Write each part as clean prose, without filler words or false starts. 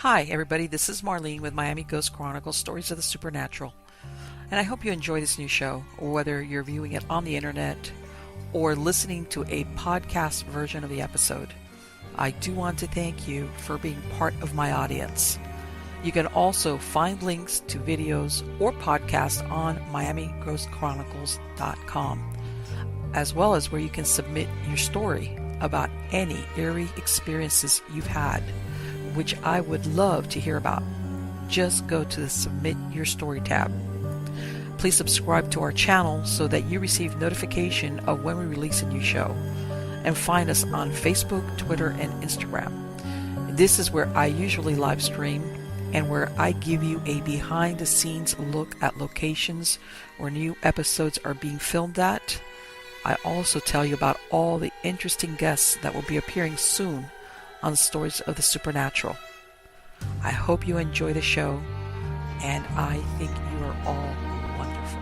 Hi, everybody. This is Marlene with Miami Ghost Chronicles Stories of the Supernatural. And I hope you enjoy this new show, whether you're viewing it on the internet or listening to a podcast version of the episode. I do want to thank you for being part of my audience. You can also find links to videos or podcasts on MiamiGhostChronicles.com, as well as where you can submit your story about any eerie experiences you've had, which I would love to hear about. Just go to the Submit Your Story tab. Please subscribe to our channel so that you receive notification of when we release a new show. And find us on Facebook, Twitter, and Instagram. This is where I usually live stream and where I give you a behind-the-scenes look at locations where new episodes are being filmed at. I also tell you about all the interesting guests that will be appearing soon on Stories of the Supernatural. I hope you enjoy the show, and I think you are all wonderful.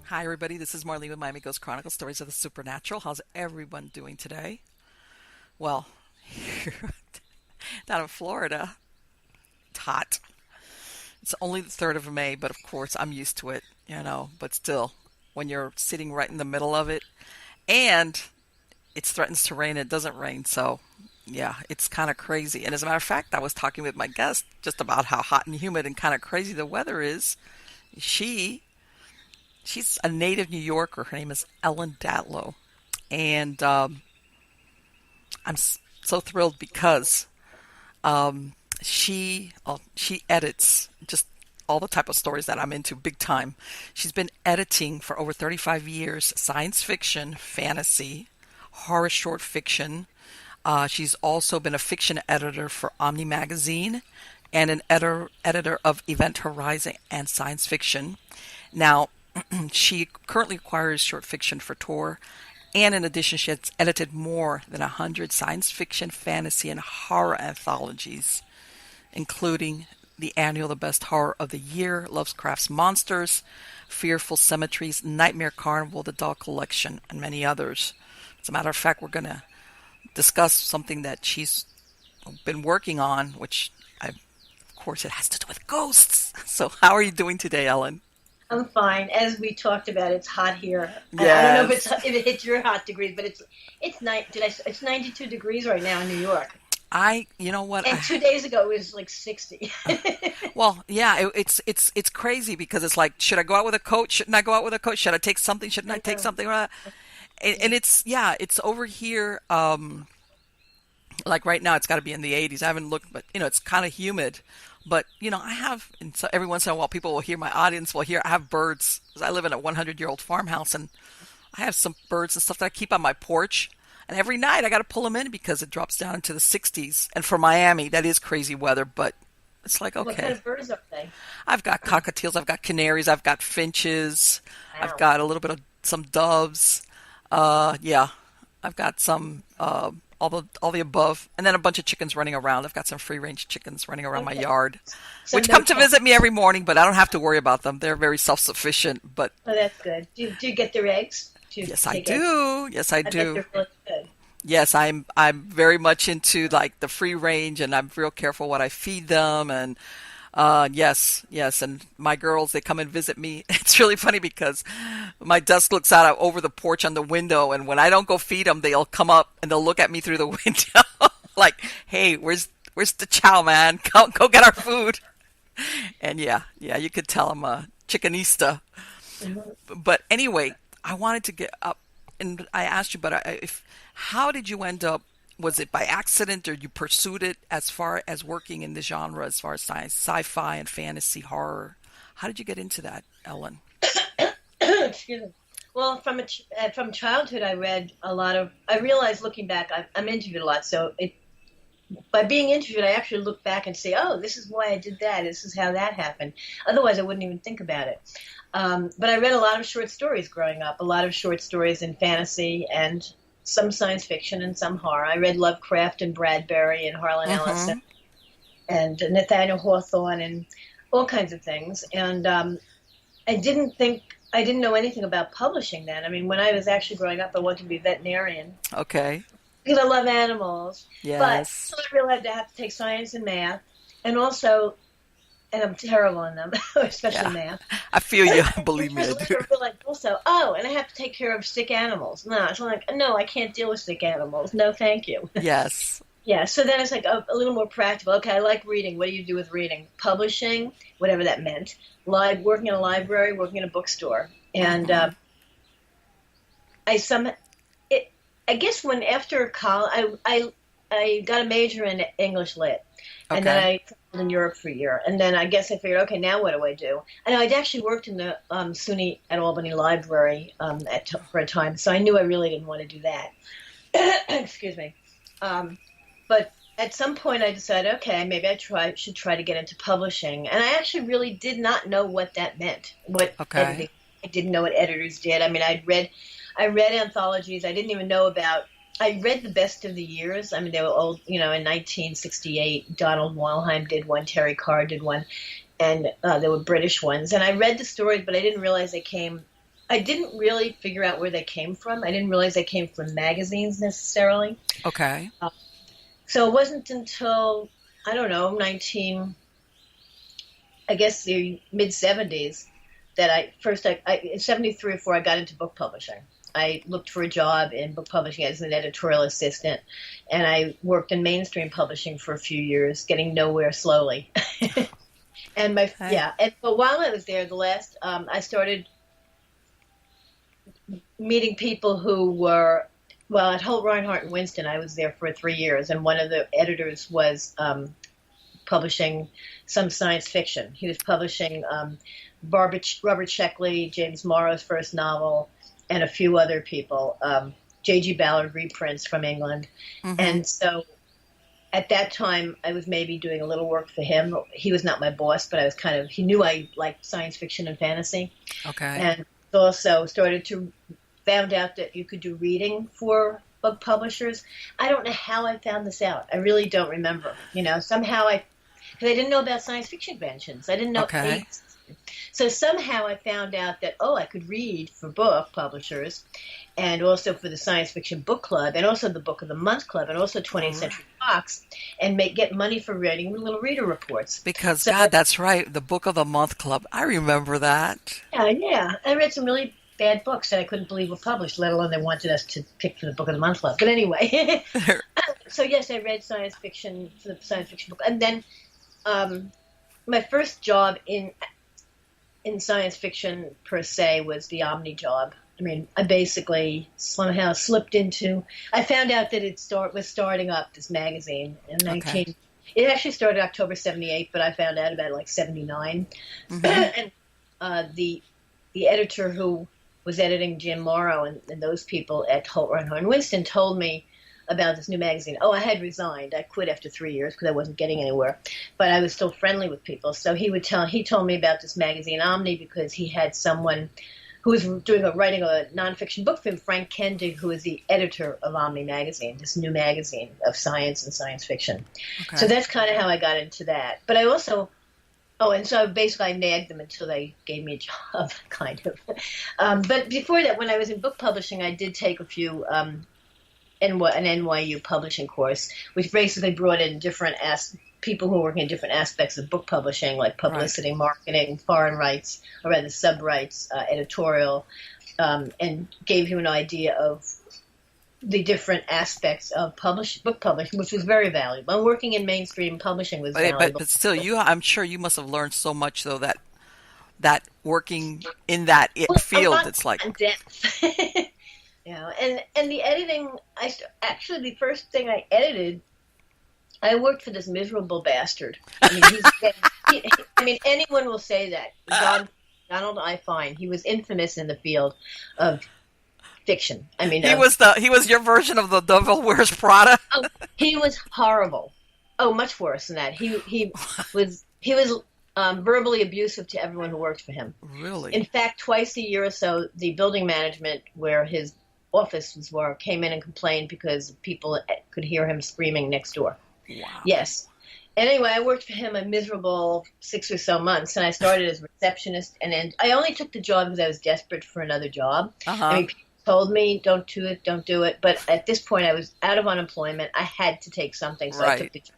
Hi, everybody. This is Marlene with Miami Ghost Chronicles Stories of the Supernatural. How's everyone doing today? Well, here down in Florida, it's hot. It's only the 3rd of May, but of course I'm used to it, but still, when you're sitting right in the middle of it, and it threatens to rain, it doesn't rain, so yeah, it's kind of crazy. And as a matter of fact, I was talking with my guest just about how hot and humid and kind of crazy the weather is. She's a native New Yorker. Her name is Ellen Datlow. And I'm so thrilled because she edits just all the type of stories that I'm into big time. She's been editing for over 35 years, science fiction, fantasy, horror short fiction. She's also been a fiction editor for OMNI Magazine and an editor of Event Horizon and SCIFICTION. Now, she currently acquires short fiction for Tor, and in addition, she has edited more than 100 science fiction, fantasy, and horror anthologies, including the annual The Best Horror of the Year, Lovecraft's Monsters, Fearful Cemeteries, Nightmare Carnival, The Doll Collection, and many others. As a matter of fact, we're going to discuss something that she's been working on, which of course it has to do with ghosts. So how are you doing today, Ellen? I'm fine. As we talked about, it's hot here. Yes. I don't know if it hits your hot degrees, but it's 92 degrees right now in New York. You know what? And 2 days ago it was like 60. Well, yeah, it's crazy because it's like, should I go out with a coat? Shouldn't I go out with a coat? Should I take something? Shouldn't I take something? And it's over here. Like right now, it's got to be in the 80s. I haven't looked, but it's kind of humid. But I have, and so every once in a while, people will hear, my audience will hear. I have birds. I live in a 100-year-old farmhouse, and I have some birds and stuff that I keep on my porch. And every night, I got to pull them in because it drops down into the 60s. And for Miami, that is crazy weather, but it's like, okay. What kind of birds are they? I've got cockatiels, I've got canaries, I've got finches, Wow. I've got a little bit of some doves. I've got some all the above, and then a bunch of chickens running around. I've got some free-range chickens running around my yard, which come to visit me every morning, but I don't have to worry about them. They're very self-sufficient. But oh, that's good. Do you get their eggs? Yes, I do. Yes, I do. Bet they're really good. Yes, I'm very much into like the free range, and I'm real careful what I feed them. And yes, and my girls, they come and visit me. It's really funny because my desk looks out over the porch on the window, and when I don't go feed them, they'll come up and they'll look at me through the window like, "Hey, where's the chow, man? Go get our food." And yeah, you could tell I'm a chickenista. Mm-hmm. But anyway, I wanted to get up, and I asked you, but how did you end up? Was it by accident, or you pursued it as far as working in the genre, as far as sci-fi and fantasy horror? How did you get into that, Ellen? Excuse me. Well, from childhood, I read a lot of. I realized looking back, I'm interviewed a lot, so by being interviewed, I actually look back and say, "Oh, this is why I did that. This is how that happened." Otherwise, I wouldn't even think about it. But I read a lot of short stories growing up, a lot of short stories in fantasy and some science fiction and some horror. I read Lovecraft and Bradbury and Harlan Ellison and Nathaniel Hawthorne and all kinds of things. And I didn't know anything about publishing then. I mean, when I was actually growing up, I wanted to be a veterinarian. Okay. because I love animals. But Yes. so I realized I have to take science and math, and also, and I'm terrible in them, especially Yeah. math. I feel you. Believe me, Years I do. later, I realized also, and I have to take care of sick animals. No, so I'm like, no, I can't deal with sick animals. No, thank you. Yes. Yeah, so then it's like a little more practical. Okay, I like reading. What do you do with reading? Publishing, whatever that meant. Working in a library, working in a bookstore, and Hmm. I some it. I guess when after college, I got a major in English lit, and then Okay. I traveled in Europe for a year, and then I guess I figured, okay, now what do I do? And I'd actually worked in the SUNY at Albany Library for a time, so I knew I really didn't want to do that. Excuse me. Um, but at some point, I decided, okay, maybe should try to get into publishing, and I actually really did not know what that meant. What Okay. editing? I didn't know what editors did. I mean, I read anthologies. I didn't even know about. I read the best of the years. I mean, they were old. You know, in 1968, Donald Walheim did one, Terry Carr did one, and there were British ones. And I read the stories, but I didn't realize they came. I didn't really figure out where they came from. I didn't realize they came from magazines necessarily. Okay. So it wasn't until I don't know, I guess the mid 70s that in 73 or 4, I got into book publishing. I looked for a job in book publishing as an editorial assistant, and I worked in mainstream publishing for a few years, getting nowhere slowly. And Okay. but while I was there, I started meeting people who were, well, at Holt Reinhardt and Winston. I was there for 3 years, and one of the editors was publishing some science fiction. He was publishing Robert Sheckley, James Morrow's first novel, and a few other people, J.G. Ballard reprints from England. Hmm. And so at that time, I was maybe doing a little work for him. He was not my boss, but I was he knew I liked science fiction and fantasy. Okay. And also found out that you could do reading for book publishers. I don't know how I found this out. I really don't remember. You know, because I didn't know about science fiction conventions. I didn't know Okay. so somehow I found out that, I could read for book publishers and also for the Science Fiction Book Club and also the Book of the Month Club and also 20th All right. Century Fox and get money for writing little reader reports. Because So, God, that's right. The Book of the Month Club. I remember that. yeah. I read some really bad books that I couldn't believe were published, let alone they wanted us to pick for the Book of the Month Club. But anyway, so yes, I read science fiction for the Science Fiction Book. And then my first job in science fiction per se was the OMNI job. I mean, I basically somehow slipped into. I found out that was starting up this magazine in Okay. 19. It actually started October '78, but I found out about it like '79. Hmm. And the editor who was editing Jim Morrow and those people at Holt Reinhardt and Winston told me about this new magazine. Oh, I had resigned. I quit after 3 years because I wasn't getting anywhere, but I was still friendly with people. So he told me about this magazine Omni because he had someone who was writing a nonfiction book for him, Frank Kendig, who is the editor of OMNI Magazine, this new magazine of science and science fiction. So Okay. that's kind of how I got into that. But I also, and so basically I nagged them until they gave me a job, kind of. But before that, when I was in book publishing, I did take a few an NYU publishing course, which basically brought in people who are working in different aspects of book publishing, like Right. publicity, marketing, foreign rights, or rather sub-rights, editorial, and gave you an idea of the different aspects of book publishing, which was very valuable. And working in mainstream publishing was valuable. But still, I'm sure you must have learned so much though that working in that Well, a field, lot it's like, in depth. And the editing, actually the first thing I edited, I worked for this miserable bastard. I mean, I mean, anyone will say that. Donald I. Fine. He was infamous in the field of fiction. I mean, he was your version of the Devil Wears Prada. he was horrible. Oh, much worse than that. He was verbally abusive to everyone who worked for him. Really? In fact, twice a year or so, the building management where his office was came in and complained because people could hear him screaming next door. Wow. Yes. Anyway, I worked for him a miserable 6 or so months, and I started as a receptionist. And then I only took the job because I was desperate for another job. I Uh-huh. mean, told me, don't do it, don't do it. But at this point, I was out of unemployment. I had to take something, so I took Right. the job.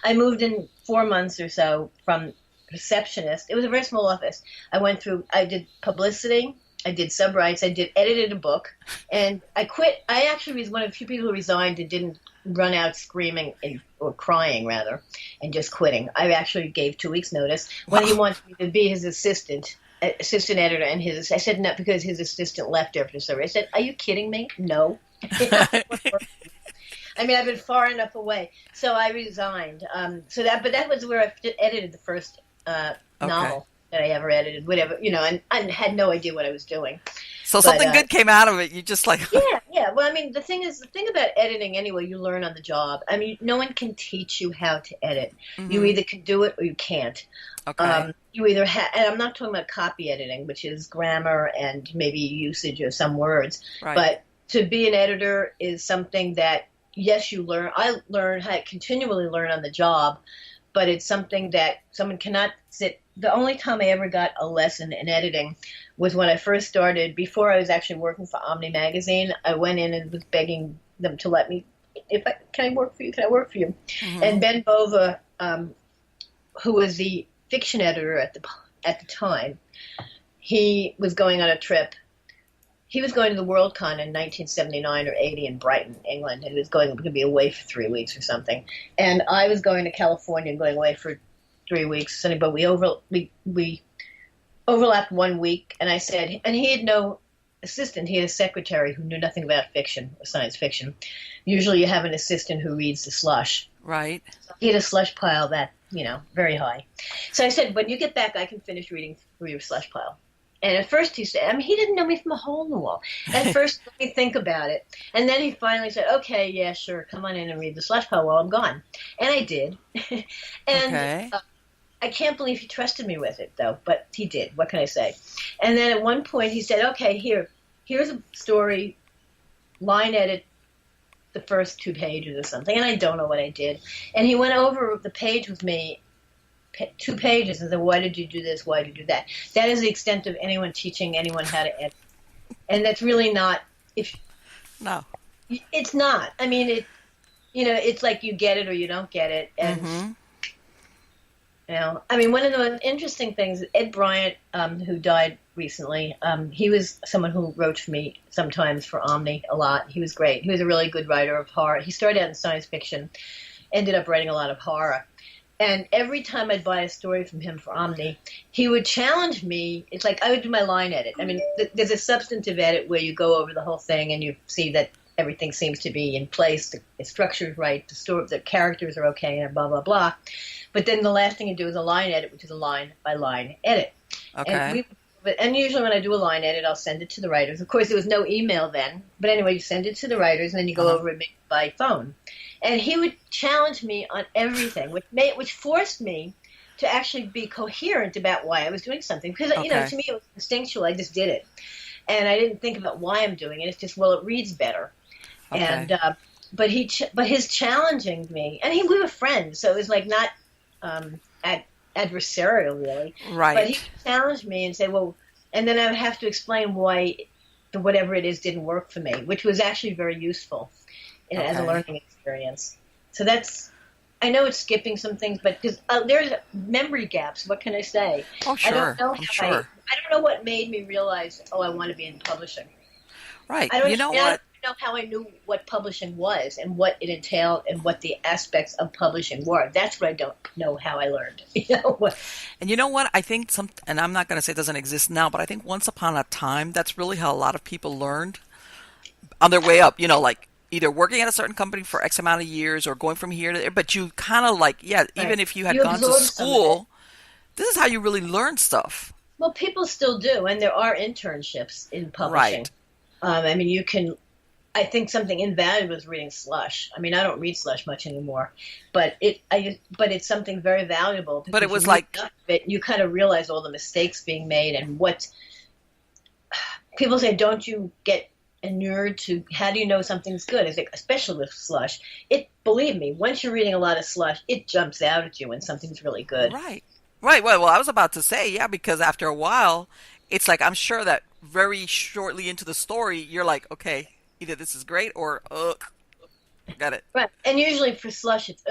I moved in 4 months or so from receptionist. It was a very small office. I did publicity, I did subwrites, edited a book, and I quit. I actually was one of the few people who resigned and didn't run out screaming or crying, rather, and just quitting. I actually gave 2 weeks' notice when he Wow. wanted me to be his assistant editor, and I said no because his assistant left after the survey. I said, "Are you kidding me? No." I mean, I've been far enough away, so I resigned. But that was where I edited the first Okay. novel that I ever edited, whatever, and I had no idea what I was doing. So But something good came out of it. You just like, yeah, yeah. Well, I mean, the thing about editing anyway, you learn on the job. I mean, no one can teach you how to edit. You hmm either can do it or you can't. okay. You either and I'm not talking about copy editing, which is grammar and maybe usage of some words, Right. but to be an editor is something that, yes, you learn. I learn how to continually learn on the job, but it's something that someone cannot sit. The only time I ever got a lesson in editing was when I first started, before I was actually working for OMNI Magazine. I went in and was begging them to let me, can I work for you? Can I work for you? hmm And Ben Bova, who was the fiction editor at the time, he was going on a trip. He was going to the WorldCon in 1979 or 80 in Brighton, England, and he was going to be away for 3 weeks or something. And I was going to California and going away for 3 weeks. But we overlapped 1 week, and I said, and he had no assistant. He had a secretary who knew nothing about fiction or science fiction. Usually you have an assistant who reads the slush. Right. He had a slush pile that, very high. So I said, when you get back, I can finish reading through your slush pile. And at first he said, I mean, he didn't know me from a hole in the wall. At first, let me think about it. And then he finally said, okay, yeah, sure, come on in and read the slush pile while I'm gone. And I did. And Okay. I can't believe he trusted me with it, though, but he did. What can I say? And then at one point he said, okay, here's a story, line edit the first 2 pages or something. And I don't know what I did. And he went over the page with me, 2 pages, and said, why did you do this? Why did you do that? That is the extent of anyone teaching anyone how to edit. And that's really not, No. it's not. I mean, it's like you get it or you don't get it. And, hmm I mean, one of the interesting things, Ed Bryant, who died recently, he was someone who wrote for me sometimes for Omni a lot. He was great. He was a really good writer of horror. He started out in science fiction, ended up writing a lot of horror. And every time I'd buy a story from him for Omni, he would challenge me. It's like I would do my line edit. I mean, there's a substantive edit where you go over the whole thing and you see that everything seems to be in place, the structure's right, the characters are okay, and blah, blah, blah. But then the last thing you do is a line edit, which is a line-by-line edit. Okay. And usually when I do a line edit, I'll send it to the writers. Of course, there was no email then. But anyway, you send it to the writers, and then you go over it by phone. And he would challenge me on everything, which forced me to actually be coherent about why I was doing something. Because, Okay. to me it was instinctual. I just did it. And I didn't think about why I'm doing it. It's just, well, it reads better. Okay. And but his challenging me, and we were friends, so it was like not adversarial really. Right. But he challenged me and said, well, and then I would have to explain why whatever it is didn't work for me, which was actually very useful as a Okay. learning experience. So I know it's skipping some things, but because there's memory gaps. What can I say? Oh, I sure. don't know I'm sure. I don't know what made me realize, I want to be in publishing. Right. I don't You know I what? don't know how I knew what publishing was and what it entailed and what the aspects of publishing were. That's what I don't know how I learned. And you know what? I think and I'm not going to say it doesn't exist now, but I think once upon a time, that's really how a lot of people learned on their way up, like either working at a certain company for X amount of years or going from here to there. But you kind of even if you had You gone to absorb some of school, this is how you really learn stuff. Well, people still do, and there are internships in publishing. Right. I mean, I think something invaluable is reading slush. I mean, I don't read slush much anymore, but it's something very valuable. But it because was you read enough of it, you kind of realize all the mistakes being made and what people say. Don't you get inured to? How do you know something's good? It's like, especially with slush. Believe me, once you're reading a lot of slush, it jumps out at you when something's really good. Right. Right. Well, I was about to say, yeah, because after a while, it's like I'm sure that very shortly into the story, you're like, okay, either this is great or, ugh, got it. Right. And usually for slush, it's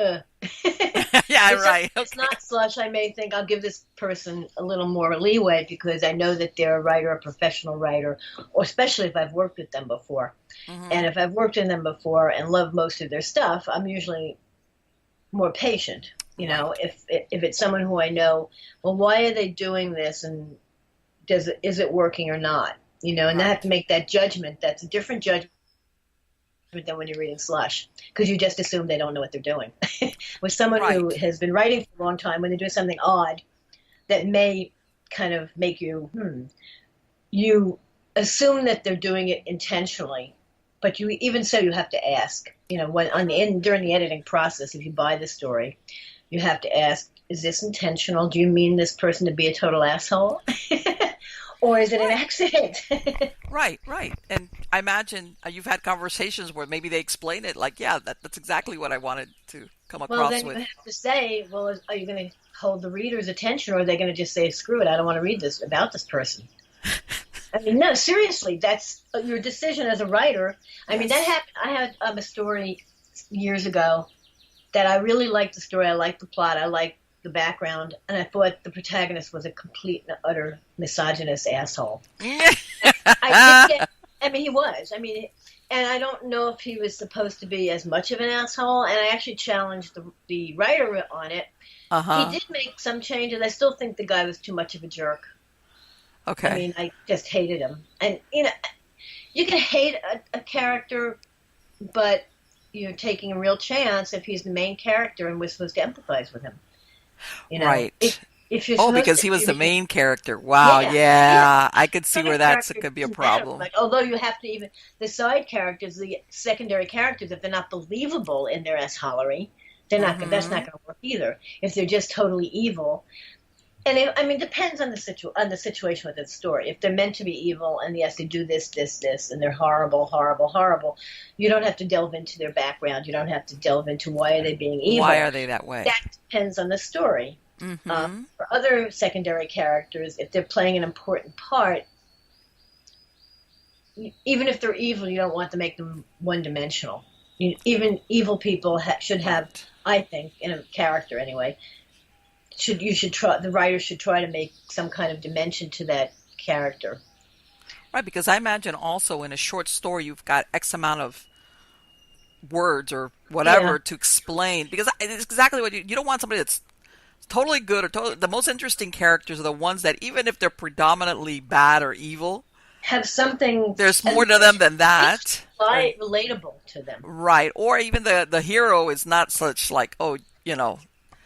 Yeah, If right. it's Okay. not slush, I may think I'll give this person a little more leeway because I know that they're a writer, a professional writer, or especially if I've worked with them before. Hmm. And if I've worked with them before and love most of their stuff, I'm usually more patient. Right. If it's someone who I know, well, why are they doing this, and is it working or not? And I have Right. to make that judgment. That's a different judgment than when you're reading slush because you just assume they don't know what they're doing. With someone who Right. has been writing for a long time, when they're doing something odd that may kind of make you, you assume that they're doing it intentionally, but you even so you have to ask. During the editing process, if you buy the story, you have to ask: Is this intentional? Do you mean this person to be a total asshole, or is it an Right. accident? Right. Right. And I imagine you've had conversations where maybe they explain it like, yeah, that's exactly what I wanted to come Well, across then you with. have to say, well, are you going to hold the reader's attention, or are they going to just say, screw it, I don't want to read this about this person? I mean, no, seriously, that's your decision as a writer. I mean, that Yes. happened. I had a story years ago that I really liked the story. I liked the plot. I liked the background. And I thought the protagonist was a complete and utter misogynist asshole. I did get, I mean, he was. I mean, and I don't know if he was supposed to be as much of an asshole. And I actually challenged the writer on it. He Uh-huh. did make some changes. I still think the guy was too much of a jerk. I Okay. mean, I just hated him. And, you can hate a character, but you're taking a real chance if he's the main character and we're supposed to empathize with him. If Right. you're Oh, supposed because to, he if was you're the reading, main character. Wow. yeah, yeah. Yeah. I could see Side where that character could be a doesn't matter. problem. Like, although you have to even the side characters, the secondary characters, if they're not believable in their assholery, they're not. That's Mm-hmm. not going to work either. If they're just totally evil, and I mean, depends on the situation with the story. If they're meant to be evil, and yes, they do this, this, this, and they're horrible, horrible, horrible, you don't have to delve into their background. You don't have to delve into why are they being Why evil. are they that way? That depends on the story. Mm-hmm. For other secondary characters, if they're playing an important part, even if they're evil, you don't want to make them one-dimensional. Even evil people should have, Right. I think, in a character anyway, the writer should try to make some kind of dimension to that character. Right, because I imagine also in a short story you've got X amount of words or Yeah, whatever to explain because it's exactly what you don't want somebody that's totally good or totally the most interesting characters are the ones that even if they're predominantly bad or evil, have something there's at more to them than least that. Or relatable to them. right, or even the hero is not such like, oh,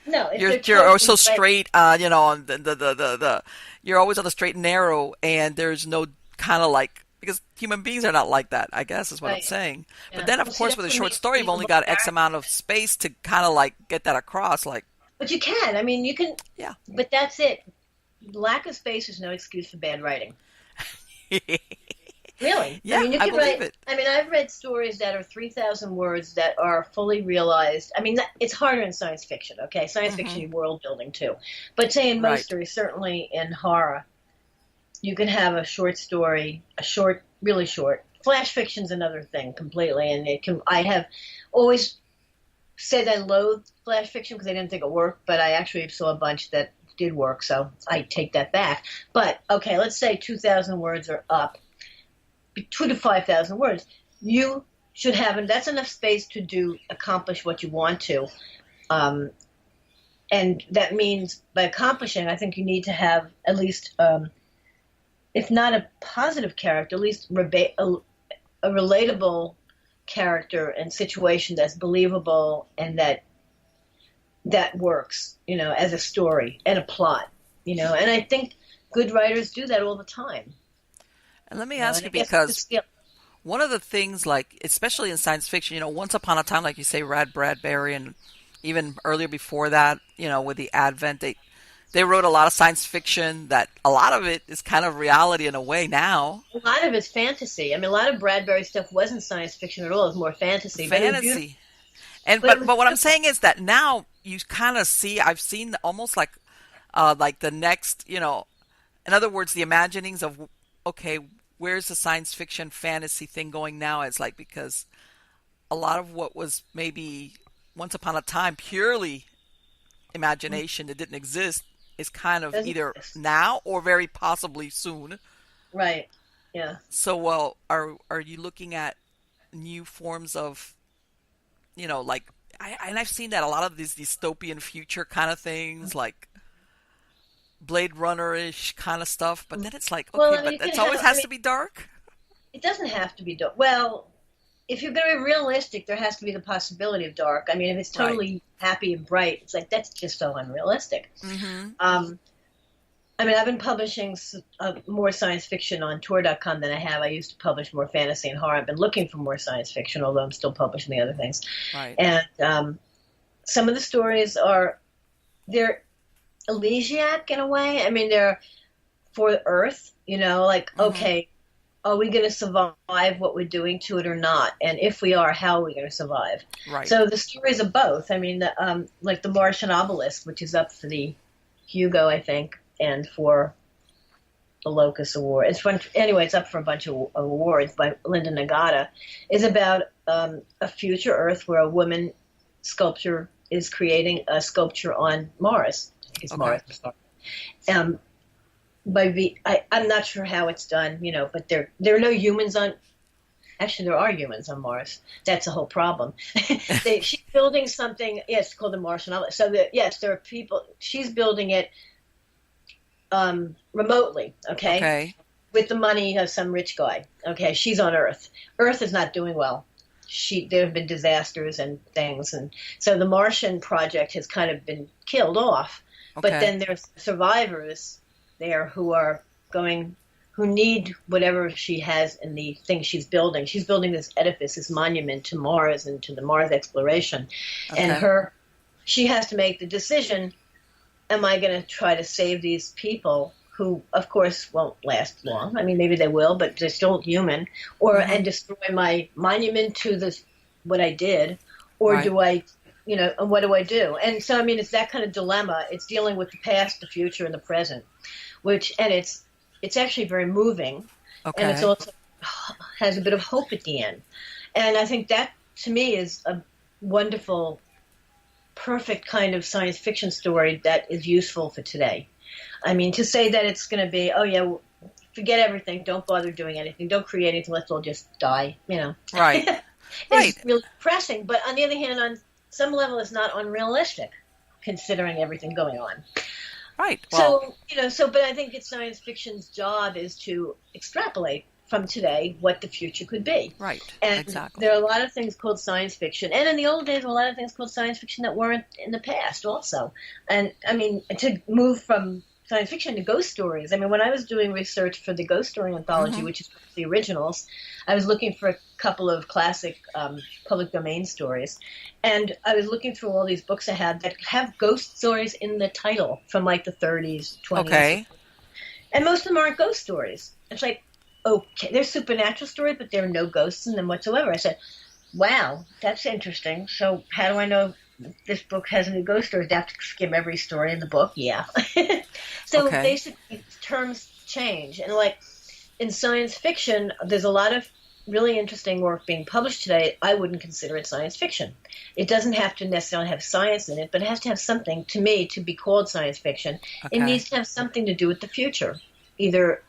No, if you're they're you're totally so straight, and the you're always on the straight and narrow, and there's no kind of like because human beings are not like that, I guess is what I'm right. saying. But Yeah. then, of Well, see, course, that's with a what short makes story, you've only believable got X characters. amount of space to kind of like get that across. Like, But you can. I mean, you can. yeah, But that's it. Lack of space is no excuse for bad writing. Really. I yeah, mean, you I can believe write. it. I mean, I've read stories that are 3,000 words that are fully realized. I mean, it's harder in science fiction, okay? Science fiction, Hmm. you world building too. But say in most Right. stories, certainly in horror, you can have a short story, really short. Flash fiction's another thing completely. And I have always said I loathed flash fiction because I didn't think it worked, but I actually saw a bunch that did work, so I take that back. But, okay, let's say 2,000 words are up. 2 to 5,000 words, you should have, and that's enough space to accomplish what you want to. Um, and that means by accomplishing, I think you need to have at least, if not a positive character, at least a relatable character and situation that's believable and that works, as a story and a plot, And I think good writers do that all the time. And let me And ask I you guess it's a because skill. one of the things, like especially in science fiction, once upon a time, like you say, Rad Bradbury, and even earlier before that, with the Advent, they wrote a lot of science fiction that a lot of it is kind of reality in a way now. A lot of it's fantasy. I mean, a lot of Bradbury stuff wasn't science fiction at all. It was more fantasy, but it was beautiful. Fantasy. And But it but was but what I'm beautiful. saying is that now you kind of see I've seen almost like the next, in other words, the imaginings of okay, where's the science fiction fantasy thing going now? It's like, because a lot of what was maybe once upon a time purely imagination that didn't exist is kind of Doesn't either exist. now or very possibly soon. Right. Yeah. So, well, are you looking at new forms of, like, and I've seen that a lot of these dystopian future kind of things, like Blade Runner-ish kind of stuff, but then it's like, Well, okay, I mean, but you it can always have. I has mean, to be dark. it doesn't have to be dark. Well, if you're going to be realistic, there has to be the possibility of dark. I mean, if it's Right. totally happy and bright, it's like that's just so unrealistic. Mm-hmm. I mean, I've been publishing more science fiction on Tor.com than I have. I used to publish more fantasy and horror. I've been looking for more science fiction, although I'm still publishing the other things. Right. And some of the stories they're elegiac in a way. I mean, they're for Earth, like, Mm-hmm. okay, are we going to survive what we're doing to it or not? And if we are, how are we going to survive? Right. So the stories are both. I mean, like the Martian Obelisk, which is up for the Hugo, I think, and for the Locus Award. It's fun. Anyway, it's up for a bunch of awards by Linda Nagata. Is about a future Earth where a woman sculptor is creating a sculpture on Mars. I think it's Okay. Mars. I'm not sure how it's done, but there are no humans on. Actually, there are humans on Mars. That's a whole problem. She's building something. Yes, it's called the Martian Obelisk. So yes, there are people. She's building it remotely. Okay. With the money of some rich guy. Okay, she's on Earth. Earth is not doing well. There have been disasters and things, and so the Martian project has kind of been killed off. Okay. But then there's survivors there who need whatever she has in the thing she's building. She's building this edifice, this monument to Mars and to the Mars exploration. Okay. And she has to make the decision, am I going to try to save these people who, of course, won't last long? I mean, maybe they will, but they're still human. And destroy my monument to what I did? Or Right. do I, and what do I do? And so, I mean, it's that kind of dilemma. It's dealing with the past, the future, and the present. It's actually very moving, Okay. and it's also has a bit of hope at the end. And I think that, to me, is a wonderful, perfect kind of science fiction story that is useful for today. I mean, to say that it's going to be, oh yeah, forget everything, don't bother doing anything, don't create anything, let's all just die, Right. It's really depressing. But on the other hand, on some level, it's not unrealistic, considering everything going on. Right. Well, But I think it's science fiction's job is to extrapolate from today what the future could be. right. And Exactly. there are a lot of things called science fiction. And in the old days, a lot of things called science fiction that weren't in the past also. And, I mean, to move from science fiction to ghost stories. I mean, when I was doing research for the ghost story anthology, which is the originals, I was looking for a couple of classic public domain stories. And I was looking through all these books I had that have ghost stories in the title from like the 30s, 20s. Okay. And most of them aren't ghost stories. It's like, okay, they're supernatural stories, but there are no ghosts in them whatsoever. I said, wow, that's interesting. So how do I know this book has any ghost stories? Do I have to skim every story in the book? Yeah. So Okay. basically, terms change. And like in science fiction, there's a lot of really interesting work being published today. I wouldn't consider it science fiction. It doesn't have to necessarily have science in it, but it has to have something, to me, to be called science fiction. Okay. It needs to have something to do with the future, either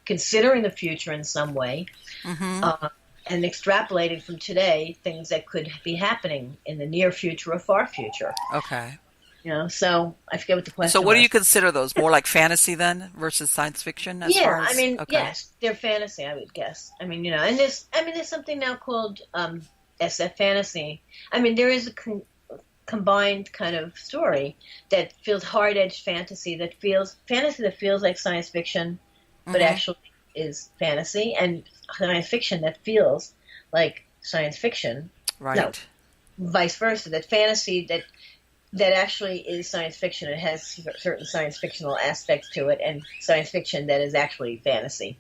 considering the future in some way, and extrapolating from today things that could be happening in the near future or far future. Okay. So I forget what the question So what do was. you consider those? More like fantasy then versus science fiction? As far as, I mean, okay. yes, they're fantasy, I would guess. I mean, and there's something now called SF fantasy. I mean, there is a combined kind of story that feels hard-edged fantasy that feels like science fiction, but actually is fantasy, and science fiction that feels like science fiction. Right. No, vice versa. That fantasy that actually is science fiction. It has certain science fictional aspects to it, and science fiction that is actually fantasy.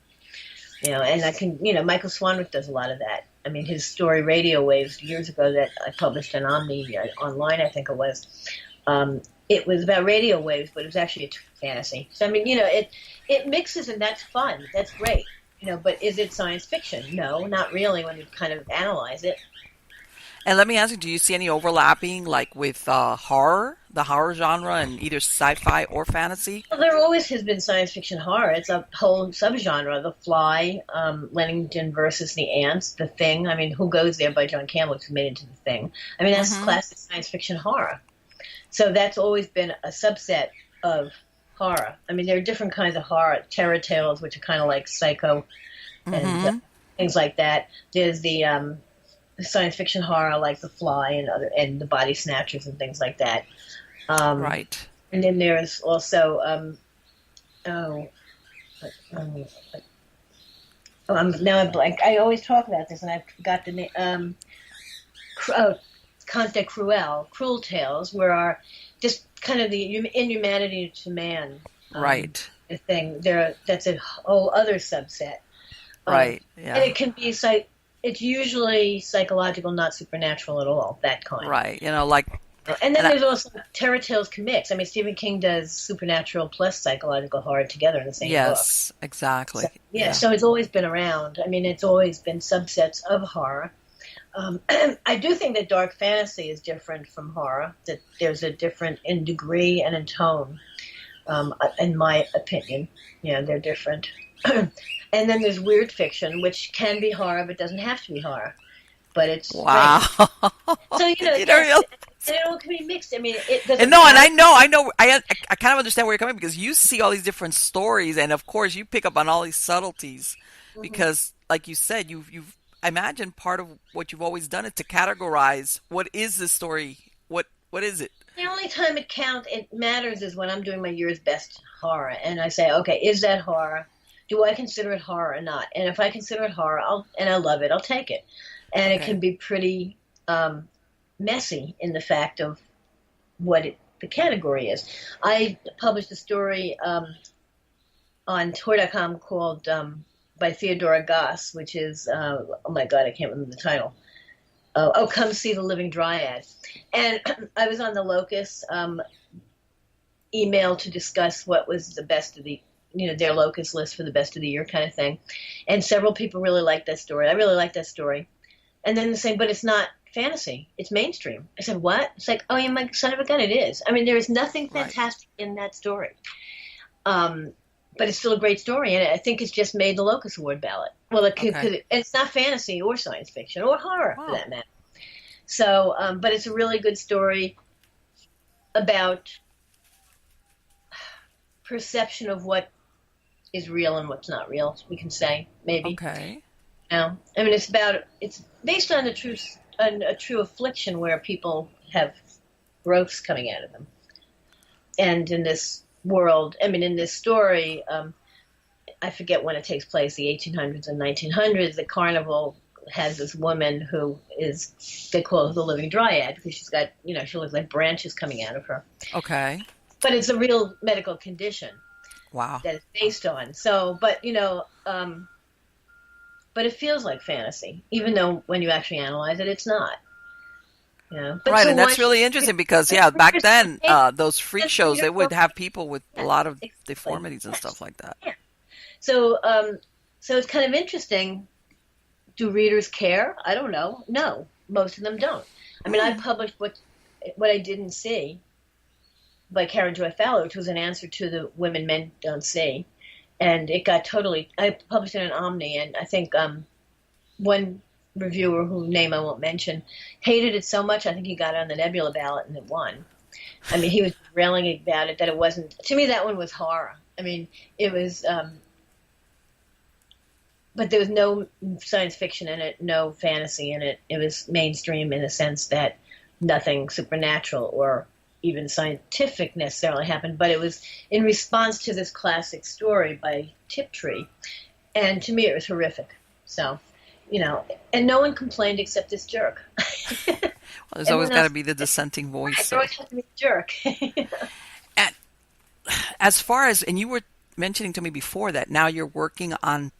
And I can, Michael Swanwick does a lot of that. I mean, his story Radio Waves years ago that I published on OMNI online, I think it was. it was about radio waves, but it was actually a fantasy. So I mean, it mixes, and that's fun. That's great. But is it science fiction? No, not really. When you kind of analyze it. And let me ask you, do you see any overlapping, like with horror, the horror genre, and either sci-fi or fantasy? Well, there always has been science fiction horror. It's a whole subgenre. The Fly, Lennington versus the Ants, The Thing. I mean, Who Goes There by John Campbell, which was made into The Thing. I mean, that's classic science fiction horror. So that's always been a subset of horror. I mean, there are different kinds of horror. Terror tales, which are kind of like Psycho and things like that. There's the science fiction horror like The Fly and the Body Snatchers and things like that. Right. And then there's also now I'm blank. I always talk about this, and I forgot the name. Conte Cruel, Cruel Tales, where are just kind of the inhumanity to man. Right. Thing that's a whole other subset. Right. Yeah. And it can be it's usually psychological, not supernatural at all. That kind. Right. Like. And then there's also terror tales can mix. I mean, Stephen King does supernatural plus psychological horror together in the same book. Yes, exactly. So, so it's always been around. I mean, it's always been subsets of horror. I do think that dark fantasy is different from horror, that there's a different in degree and in tone, in my opinion. They're different. And then there's weird fiction, which can be horror, but doesn't have to be horror. But it's wow. So, and it all can be mixed. I mean, it doesn't. And I know. I kind of understand where you're coming, because you see all these different stories, and of course you pick up on all these subtleties, because, like you said, you've I imagine part of what you've always done is to categorize what is the story, what is it. The only time it matters is when I'm doing my year's best horror, and I say, okay, is that horror? Do I consider it horror or not? And if I consider it horror, I love it, I'll take it. And it can be pretty messy in the fact of what the category is. I published a story on Tor.com called by Theodora Goss, which is, oh my God, I can't remember the title. Come See the Living Dryad. And I was on the Locus email to discuss what was the best of the, their Locus list for the best of the year kind of thing. And several people really liked that story. I really liked that story. And then they say, but it's not fantasy. It's mainstream. I said, what? It's like, oh, you my son of a gun, it is. I mean, there is nothing fantastic in that story. But it's still a great story, and I think it's just made the Locus Award ballot. Well, and it's not fantasy or science fiction or horror for that matter. So, but it's a really good story about perception of what is real and what's not real, we can say, maybe. Okay. I mean, it's based on a true affliction where people have growths coming out of them. And in this world, I mean, in this story, I forget when it takes place, the 1800s and 1900s, the carnival has this woman who they call her the living dryad because she's got, she looks like branches coming out of her. Okay. But it's a real medical condition. Wow. That it's based on. So, but it feels like fantasy, even though when you actually analyze it, it's not. But right, so and that's really interesting because, back then, those freak shows, they would have people with a lot of deformities and stuff like that. Yeah. So it's kind of interesting. Do readers care? I don't know. No, most of them don't. I mean, I published what I didn't see by Karen Joy Fowler, which was an answer to the Women Men Don't See. And it got I published it in OMNI, and I think one reviewer, whose name I won't mention, hated it so much, I think he got it on the Nebula ballot and it won. I mean, he was railing about it, that it wasn't, to me that one was horror. I mean, it was, but there was no science fiction in it, no fantasy in it. It was mainstream in the sense that nothing supernatural or even scientific necessarily happened, but it was in response to this classic story by Tiptree. And to me, it was horrific. So, and no one complained except this jerk. Well, there's always got to be the dissenting voice. Right, there always has to be a jerk. And as far as, and you were mentioning to me before that now you're working on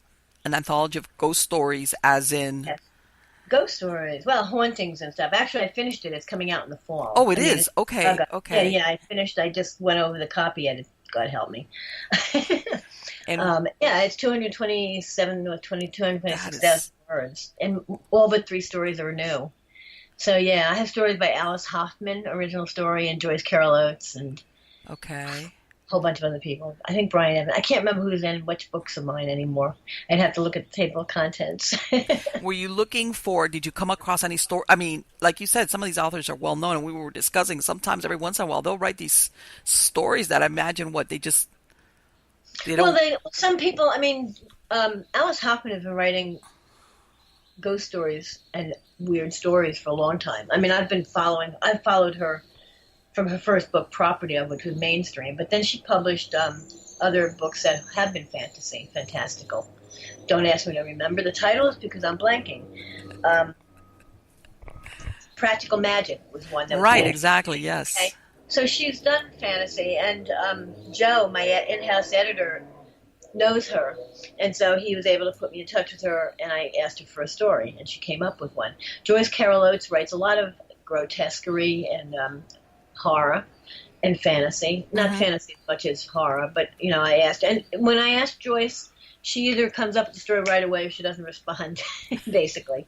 an anthology of ghost stories, as in Ghost stories. Well, hauntings and stuff. Actually, I finished it. It's coming out in the fall. Oh, it I mean, is. Okay. yeah, Okay. yeah. I finished. I just went over the copy edit. God help me. And Yeah, it's 227 or that 226,000 is words, and all but three stories are new. So yeah, I have stories by Alice Hoffman, original story, and Joyce Carol Oates, and okay. whole bunch of other people. I think Brian Evans. I can't remember who's in which books of mine anymore. I'd have to look at the table of contents. Were you looking for, did you come across any story? I mean, like you said, some of these authors are well known, and we were discussing sometimes every once in a while they'll write these stories that I imagine what they Well, don't. some people. I mean, Alice Hoffman has been writing ghost stories and weird stories for a long time. I mean, I've followed her from her first book, Property of, which was mainstream, but then she published other books that have been fantastical. Don't ask me to remember the titles because I'm blanking. Um, Practical Magic was one that was Right, made. exactly, yes. Okay. So she's done fantasy, and Joe, my in-house editor, knows her, and so he was able to put me in touch with her, and I asked her for a story, and she came up with one. Joyce Carol Oates writes a lot of grotesquerie and horror and fantasy. Not fantasy as much as horror, but, I asked. And when I asked Joyce, she either comes up with the story right away or she doesn't respond, basically.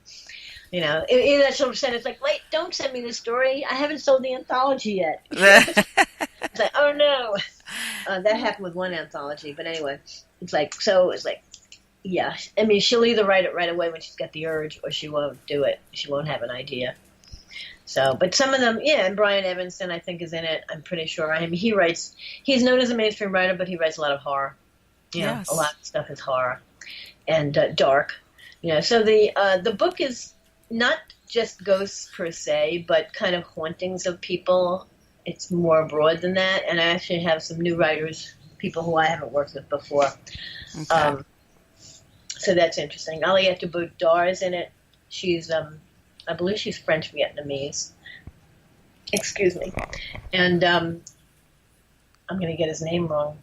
Either she'll send it's like, wait, don't send me this story. I haven't sold the anthology yet. It's like, oh, no. That happened with one anthology. But anyway, it's like, yeah. I mean, she'll either write it right away when she's got the urge or she won't do it. She won't have an idea. So, but some of them, yeah, and Brian Evanston, I think, is in it. I'm pretty sure. I mean, he's known as a mainstream writer, but he writes a lot of horror. Yes. A lot of stuff is horror and dark. So the book is not just ghosts per se, but kind of hauntings of people. It's more broad than that. And I actually have some new writers, people who I haven't worked with before. Okay. So that's interesting. Aliette Boudard is in it. She's I believe she's French Vietnamese. Excuse me. And I'm going to get his name wrong.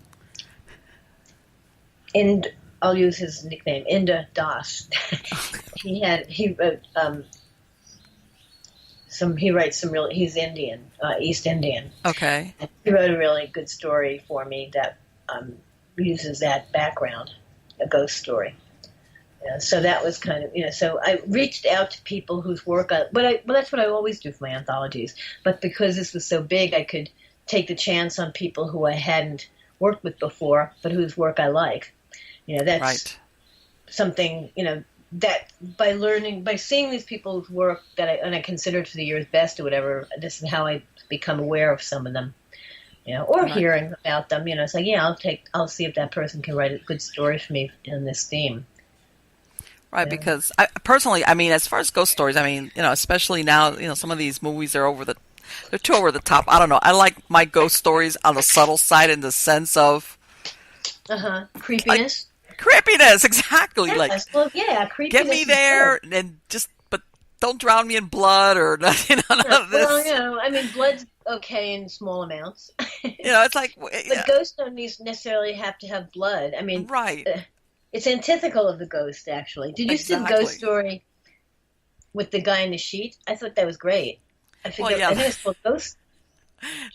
I'll use his nickname, Inda Das. He wrote he's Indian, East Indian. Okay. And he wrote a really good story for me that uses that background, a ghost story. So that was kind of, so I reached out to people whose work, that's what I always do for my anthologies. But because this was so big, I could take the chance on people who I hadn't worked with before, but whose work I like. That's right. Something, that by seeing these people's work that I considered for the year's best or whatever, this is how I become aware of some of them. Or Right. hearing about them, it's like, yeah, I'll see if that person can write a good story for me in this theme. Right, because personally, I mean, as far as ghost stories, I mean, especially now, some of these movies are they're too over the top. I don't know. I like my ghost stories on the subtle side in the sense of Creepiness. Creepiness, exactly. Yes, Like, well, yeah, creepiness. get me there and but don't drown me in blood or none of this. Well, I mean, blood's okay in small amounts. It's like, But ghosts don't necessarily have to have blood. I mean, right. It's antithetical of the ghost, actually. Did you see the ghost story with the guy in the sheet? I thought that was great. I think it's called Ghost.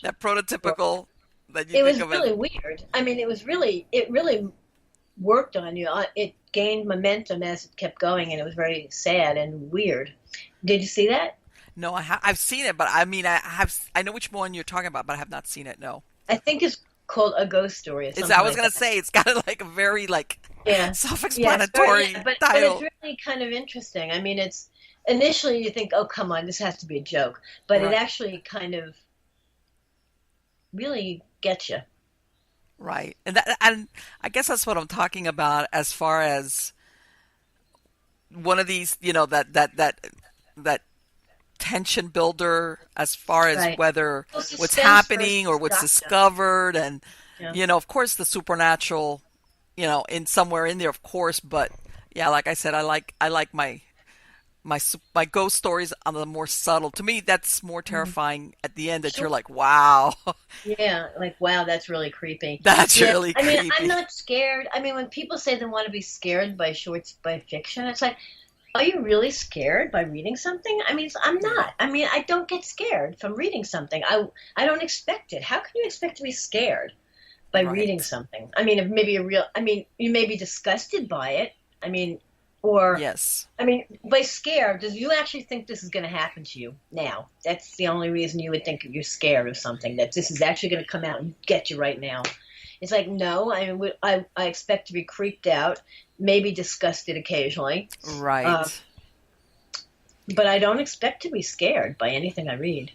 That prototypical that you It think was of really weird. I mean, it really worked on you. It gained momentum as it kept going, and it was very sad and weird. Did you see that? No, I've seen it, but I mean, I know which one you're talking about, but I have not seen it. No. I think it's called A Ghost Story. I was going to say it's got like a very self-explanatory but title. it's really kind of interesting. I mean, it's initially you think, oh, come on, this has to be a joke, but Right. it actually kind of really gets you. Right. And I guess that's what I'm talking about as far as one of these, that tension builder as far as Right. whether Well, what's suspense happening or versus what's shock. discovered and Yeah. of course the supernatural, in somewhere in there, of course, but yeah, like I said, I like my ghost stories on the more subtle. To me, that's more terrifying at the end that Sure. you're like, wow. Yeah, like, wow, that's really creepy. That's really I mean, creepy. I'm not scared. I mean, when people say they want to be scared by fiction, it's like, are you really scared by reading something? I mean, I'm not. I mean, I don't get scared from reading something. I don't expect it. How can you expect to be scared by reading something? I mean, if maybe you may be disgusted by it. I mean, or Yes. I mean, by scared, do you actually think this is going to happen to you now? That's the only reason you would think you're scared of something, that this is actually going to come out and get you right now. It's like, no, I expect to be creeped out, maybe disgusted occasionally. Right. But I don't expect to be scared by anything I read.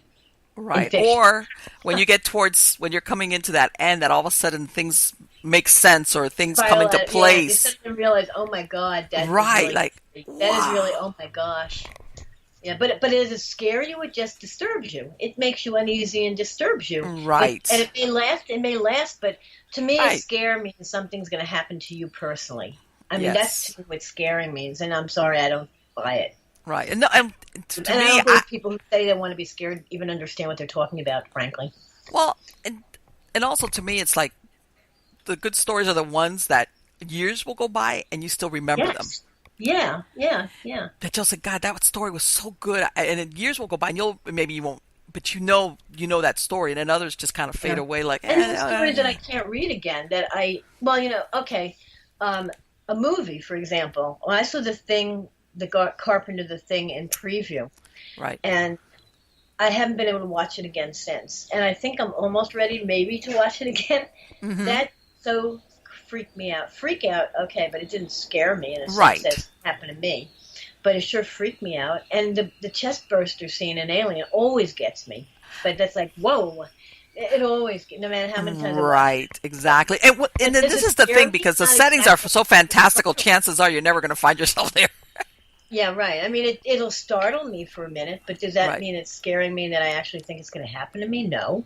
Right. Or when you get towards, when you're coming into that end, that all of a sudden things make sense or things come into place. Yeah, you suddenly realize, oh my God, that right. Really, like, that wow. is really, oh my gosh. Yeah, but does it scare you? It just disturbs you. It makes you uneasy and disturbs you. Right. And it may last, but to me, a scare means something's going to happen to you personally. I mean, that's what scaring means, and I'm sorry, I don't buy it. Right. And, no, and to me, I don't believe people who say they want to be scared even understand what they're talking about, frankly. Well, and also to me, it's like the good stories are the ones that years will go by and you still remember them. Yeah. That you'll say, God, that story was so good. And then years will go by and maybe you won't, but you know that story, and then others just kind of fade away. Like, and the stories that I can't read again, a movie, for example. When I saw The Thing, the Carpenter, The Thing in preview. Right. And I haven't been able to watch it again since. And I think I'm almost ready maybe to watch it again. Mm-hmm. That so freaked me out. Freak out, okay, but it didn't scare me in a sense that happened to me. But it sure freaked me out. And the chest burster scene in Alien always gets me. But that's like, whoa. It always, no matter how many times. Right, exactly. And then this is the thing, because the settings are so fantastical, chances are you're never going to find yourself there. Yeah, right. I mean, it'll startle me for a minute, but does that mean it's scaring me and that I actually think it's going to happen to me? No.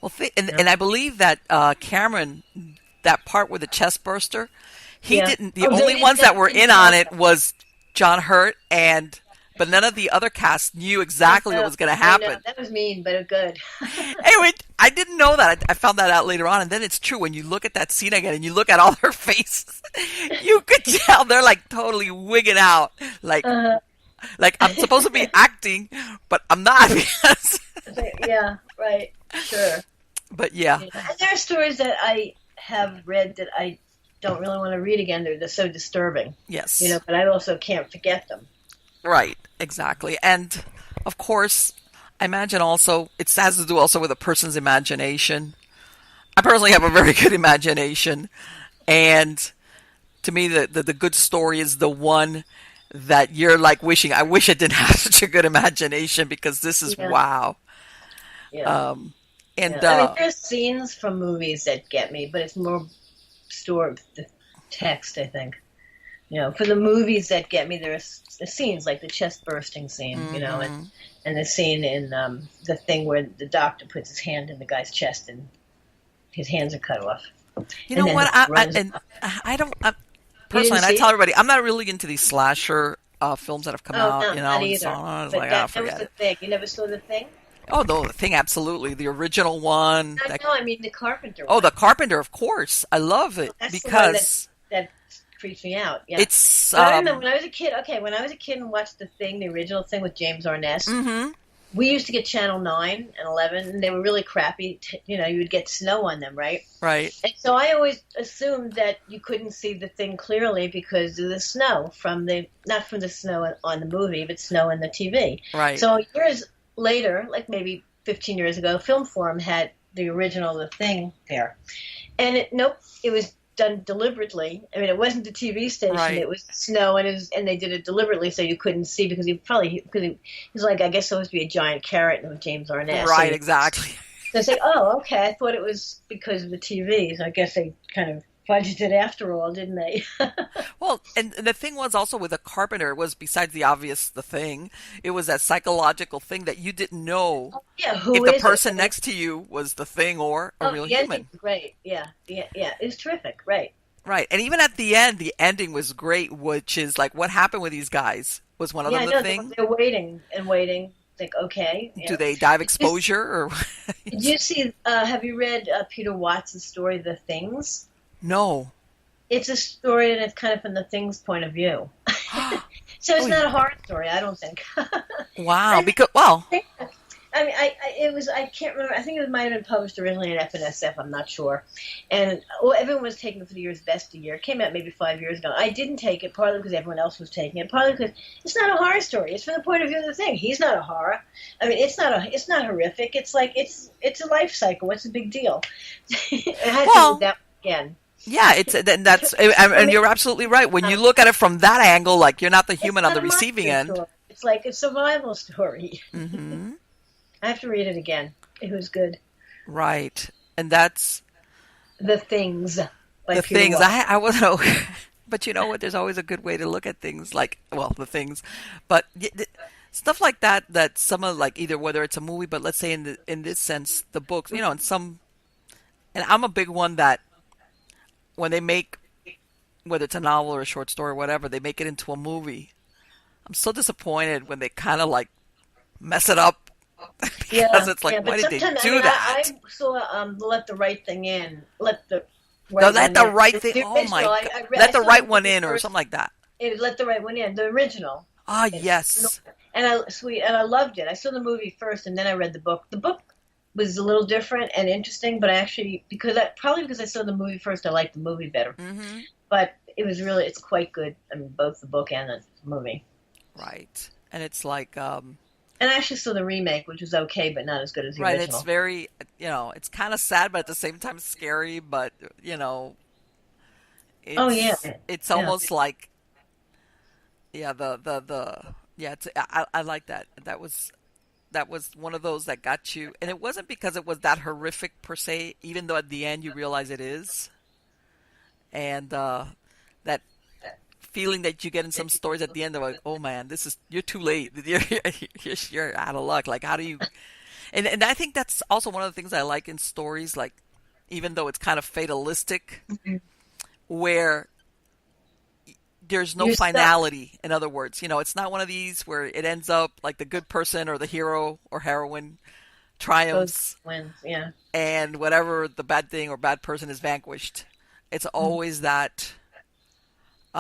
Well, and I believe that Cameron, that part with the chest burster, he didn't. The only ones that were in on it was John Hurt, but none of the other cast knew exactly what was going to happen. That was mean, but good. Anyway, I didn't know that. I found that out later on, and then it's true when you look at that scene again and you look at all their faces, you could tell they're like totally wigging out, like I'm supposed to be acting, but I'm not. Yeah, right, sure. But yeah. And there are stories that I have read that I don't really want to read again. They're so disturbing. Yes. But I also can't forget them. Right, exactly. And of course, I imagine also it has to do also with a person's imagination. I personally have a very good imagination, and to me the good story is the one that you're like wishing, I wish I didn't have such a good imagination, because this is wow. Yeah. I mean, there's scenes from movies that get me, but it's more the text, I think. For the movies that get me, there's the scenes like the chest bursting scene, and the scene in The Thing where the doctor puts his hand in the guy's chest and his hands are cut off. You know what? I don't personally, and I tell everybody, I'm not really into these slasher films that have come out. No, not either. So I was but like, that was The Thing. You never saw The Thing? Oh, no, The Thing, absolutely. The original one. No, I mean the Carpenter one. Oh, the Carpenter, of course. I love it. That's because the one that freaks me out. Yeah. It's. I remember when I was a kid. Okay, when I was a kid and watched The Thing, the original Thing with James Arness, we used to get Channel 9 and 11, and they were really crappy. You would get snow on them, right? Right. And so I always assumed that you couldn't see The Thing clearly because of the snow not from the snow on the movie, but snow in the TV. Right. So years later, like maybe 15 years ago, Film Forum had the original The Thing there. And it was done deliberately. I mean, it wasn't the TV station. Right. It was snow, and they did it deliberately so you couldn't see, because he was like, I guess, supposed to be a giant carrot with James Arness. Right, exactly. So I say, oh, okay, I thought it was because of the TV. So I guess they kind of fudged it after all, didn't they? Well, and the thing was also with The Carpenter was, besides the obvious, The Thing, it was that psychological thing that you didn't know if the person next to you was the Thing or a real human. Great, yeah. It was terrific, right. Right, and even at the end, the ending was great, which is like, what happened with these guys? Was one of them the Thing? They're waiting and waiting. Like, okay. Do they die of exposure? Or did you see, have you read Peter Watts' story, The Things? No. It's a story, and it's kind of from the Thing's point of view. So it's Oh, not a horror story, I don't think. wow. I Because, well, think, I mean, it was, I can't remember, I think it might have been published originally in FNSF, I'm not sure. And well, everyone was taking it for the year's best a year. It came out maybe 5 years ago. I didn't take it, partly because everyone else was taking it, partly because it's not a horror story. It's from the point of view of the thing. He's not a horror. I mean, it's not horrific. It's like, it's a life cycle. What's the big deal? It had to well, do that again. yeah, and you're absolutely right. When you look at it from that angle, like you're not the It's human on not the a receiving monster end. story. It's like a survival story. Hmm. I have to read it again. It was good. Right. And that's The Things by the Peter things Waugh. I wasn't aware. But you know what? There's always a good way to look at things like, well, the things, but stuff like that, that some of like either whether it's a movie, but let's say in this sense, the books, you know, and some, and I'm a big one that when they make, whether it's a novel or a short story or whatever, they make it into a movie. I'm so disappointed when they kind of like mess it up because it's like, Yeah, why but did they sometimes do that? I saw Let the Right Thing In. Let the No, right let one the in. right thing. The Oh my original. God! I Let the saw right the one movie in, or first. something like that. Let the Right One In. The original. Ah, It's yes. and I loved it. I saw the movie first, and then I read the book. The book was a little different and interesting, but I actually probably because I saw the movie first, I liked the movie better. Hmm. But it's quite good. I mean, both the book and the movie. Right. And it's like, And I actually saw the remake, which was okay, but not as good as the right. It's original. very, it's kind of sad, but at the same time scary. But Oh yeah, it's yeah. almost like, yeah, yeah. I like that. That was one of those that got you, and it wasn't because it was that horrific per se. Even though at the end you realize it is, and that feeling that you get in some stories at the end of like, oh man, you're too late. You're out of luck. Like, how do you? And I think that's also one of the things I like in stories, like even though it's kind of fatalistic, where there's no You're stuck. finality. In other words, it's not one of these where it ends up like the good person or the hero or heroine Both triumphs wins. Yeah. and whatever the bad thing or bad person is vanquished. It's always that.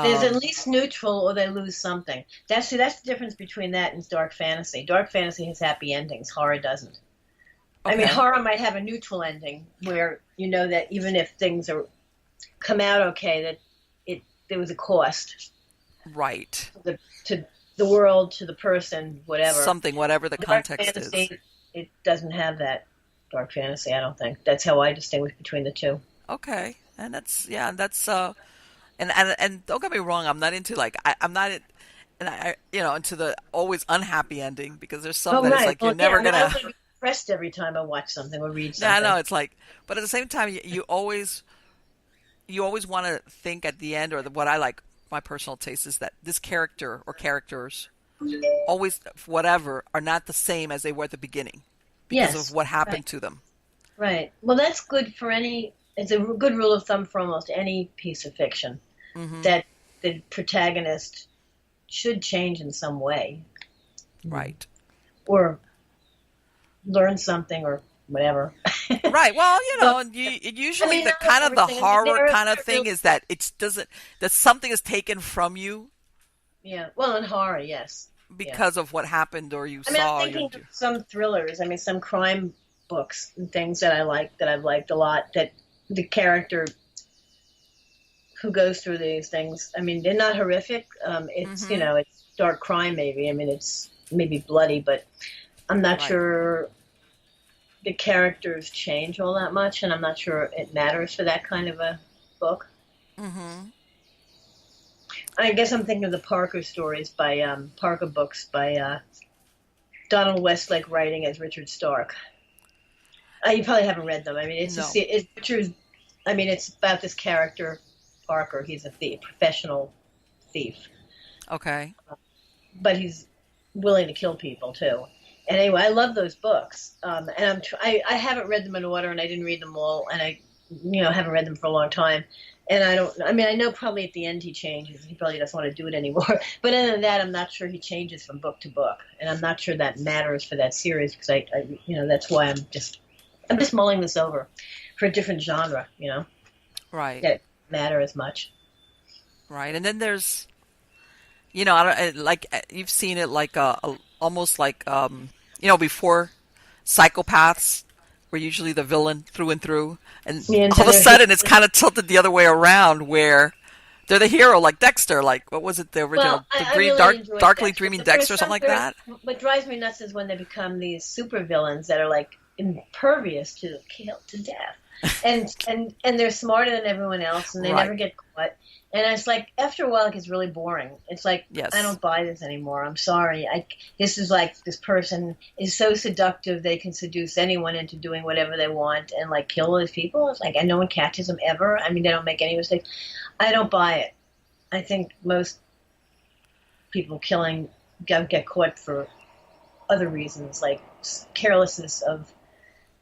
There's at Um, least neutral, or they lose something. That's the difference between that and dark fantasy. Dark fantasy has happy endings. Horror doesn't. I mean, okay, horror might have a neutral ending where you know that even if things come out okay, that there was a cost right. to the world, to the person, whatever. Something, whatever the Dark context is. fantasy, it doesn't have that. Dark fantasy, I don't think. That's how I distinguish between the two. Okay, and and don't get me wrong, I'm not into like I'm not into the always unhappy ending because there's some Oh, that it's right. like you're Well, yeah, never I mean, I don't gonna. want to be depressed every time I watch something or read Yeah, I know something. it's like, but at the same time, you always want to think at the end, or what I like, my personal taste is that this character or characters always, whatever, are not the same as they were at the beginning because of Yes. what Right. happened to them. Right. Well, that's good for it's a good rule of thumb for almost any piece of fiction Hmm. that the protagonist should change in some way Right. or learn something or whatever. Right. Well, So, and I usually mean, the not kind of the everything. I mean, horror there kind of are thing real, is that it doesn't that something is taken from you yeah. Well, in horror, yes. Yeah. because of what happened or you I mean, I'm saw. thinking of some thrillers. I mean, some crime books and things that I've liked a lot, that the character who goes through these things, I mean, they're not horrific. It's, Hmm. it's dark crime maybe. I mean, it's maybe bloody, but I'm not Right. sure the characters change all that much, and I'm not sure it matters for that kind of a book. Hmm. I guess I'm thinking of the Parker stories by Parker books by Donald Westlake writing as Richard Stark. You probably haven't read them. I mean, No. it's Richard. I mean, it's about this character Parker. He's a thief, professional thief, Okay. but he's willing to kill people too. And anyway, I love those books, and I haven't read them in order, and I didn't read them all, and I haven't read them for a long time. And I don't. I mean, I know probably at the end he changes. He probably doesn't want to do it anymore. But other than that, I'm not sure he changes from book to book, and I'm not sure that matters for that series because that's why I'm just mulling this over for a different genre. Right. That matter as much. Right. And then there's like you've seen it like almost like before psychopaths were usually the villain through and through, and Yeah, all until of a they're sudden it's kind of tilted the other way around where they're the hero, like Dexter. Like what was it, the well, original, the I really enjoyed darkly Dexter, dreaming but there's Dexter, or something some like that. what drives me nuts is when they become these super villains that are like impervious to kill to death, and they're smarter than everyone else, and they Right. never get caught. And it's like after a while, it gets really boring. It's like Yes. I don't buy this anymore. I'm sorry. This is like this person is so seductive they can seduce anyone into doing whatever they want and like kill those people. It's like and no one catches them ever. I mean, they don't make any mistakes. I don't buy it. I think most people killing get caught for other reasons, like carelessness of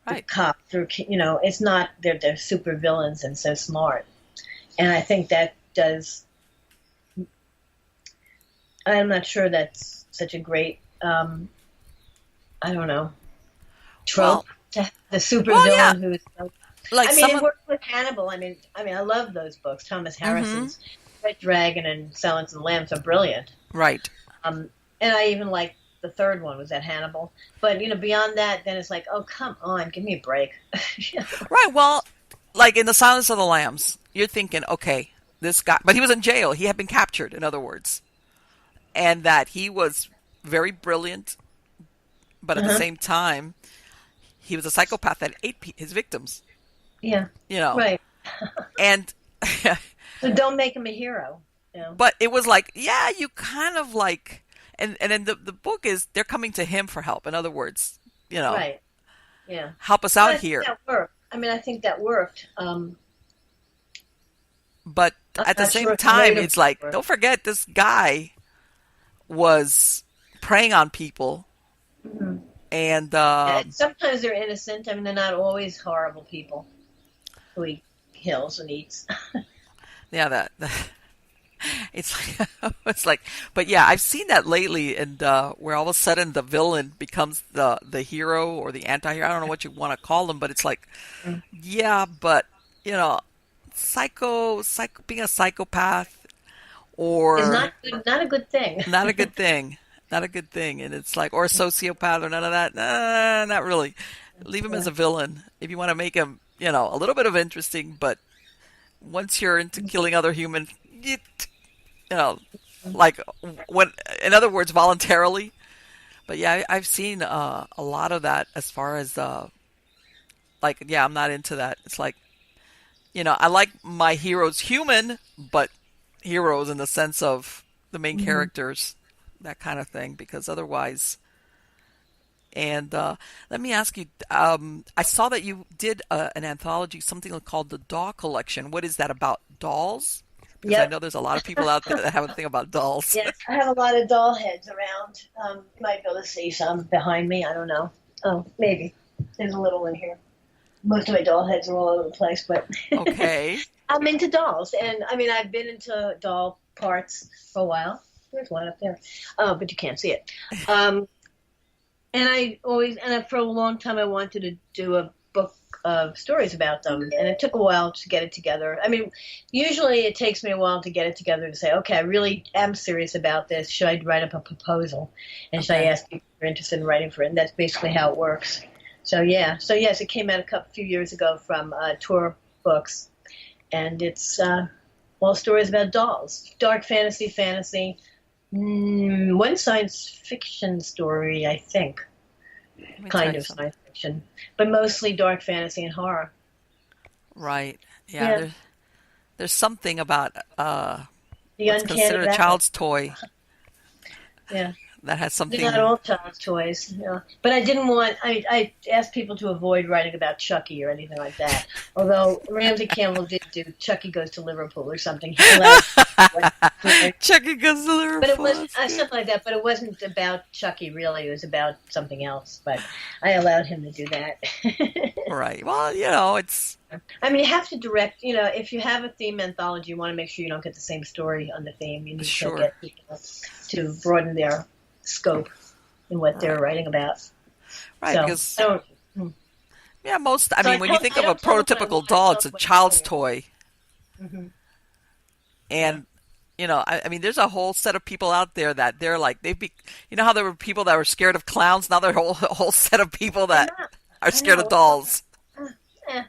the Right. cops, or it's not they're super villains and so smart. And I think that does. I'm not sure that's such a great, I don't know, Well, trope to have the super yeah, villain who's. like I mean, it someone. worked with Hannibal. I love those books. Thomas Hmm. Harrison's Red Dragon and Silence of the Lambs are brilliant. Right. And I even like the third one was that Hannibal. But beyond that, then it's like, oh come on, give me a break. Right. Well, like in the Silence of the Lambs, you're thinking, okay, this guy, but he was in jail. He had been captured, in other words, and that he was very brilliant, but at the Uh-huh. same time, he was a psychopath that ate his victims. Yeah, You know, right. and So don't make him a hero. but it was like, yeah, you kind of like, and then the book is they're coming to him for help. In other words, Right. Yeah. help us But out I think here. that worked. I think that worked. But I'm at the not same sure if the time, later it's like, worked. don't forget, this guy was preying on people, Mhm. and Yeah, sometimes they're innocent. I mean, they're not always horrible people who he kills and eats. yeah, that it's like, it's like, but yeah, I've seen that lately, and where all of a sudden the villain becomes the hero or the anti-hero. I don't know what you want to call them, but it's like, Mm. yeah, but you know, psycho, being a psychopath It's or not good, not a good thing. not a good thing. Not a good thing. And it's like, or a sociopath or none of that. Nah, not really. Leave him as Yeah. a villain if you want to make him, a little bit of interesting. But once you're into killing other humans, you know, like when, in other words, voluntarily. But yeah, I've seen a lot of that as far as like, yeah, I'm not into that. It's like, I like my heroes human, but heroes in the sense of the main Mhm. characters, that kind of thing, because otherwise. And let me ask you, I saw that you did an anthology, something called the Doll Collection. What is that about? Dolls? Because I Yep. know there's a lot of people out there that have a thing about dolls. Yes, I have a lot of doll heads around. You might be able to see some behind me. I don't know. Oh, maybe. There's a little in here. Most of my doll heads are all over the place, but Okay. I'm into dolls. And I've been into doll parts for a while. There's one up there. But you can't see it. And for a long time, I wanted to do a book of stories about them. And it took a while to get it together. Usually it takes me a while to get it together to say, okay, I really am serious about this. Should I write up a proposal? And should I Okay. ask people if they're interested in writing for it? And that's basically how it works. So, yeah. So, yes, it came out a few years ago from Tor Books. And it's all stories about dolls. Dark fantasy. One science fiction story, I think. Let me tell Kind you of something. science fiction. But mostly dark fantasy and horror. Right. Yeah. Yeah. There's something about The what's uncanny considered a valley. child's toy Yeah. that has They're not something. all child's toys. Yeah. But I didn't want, I asked people to avoid writing about Chucky or anything like that. Although Ramsey Campbell did do Chucky Goes to Liverpool or something. He allowed, Chucky goes to but it Liverpool. was That's good. something like that. But it wasn't about Chucky really. It was about something else. But I allowed him to do that. Right. Well, it's You have to direct. If you have a theme anthology, you want to make sure you don't get the same story on the theme. You need Sure. to get people to broaden their scope in what they're Right. writing about. right So because I don't. yeah, So when you think I of a don't tell them what I prototypical want. I doll, tell it's a them what to child's tell toy, you. Hmm. Yeah. and I mean, there's a whole set of people out there that they're like, how there were people that were scared of clowns. Now there's a whole set of people I'm that not. are I scared of know. dolls. Eh,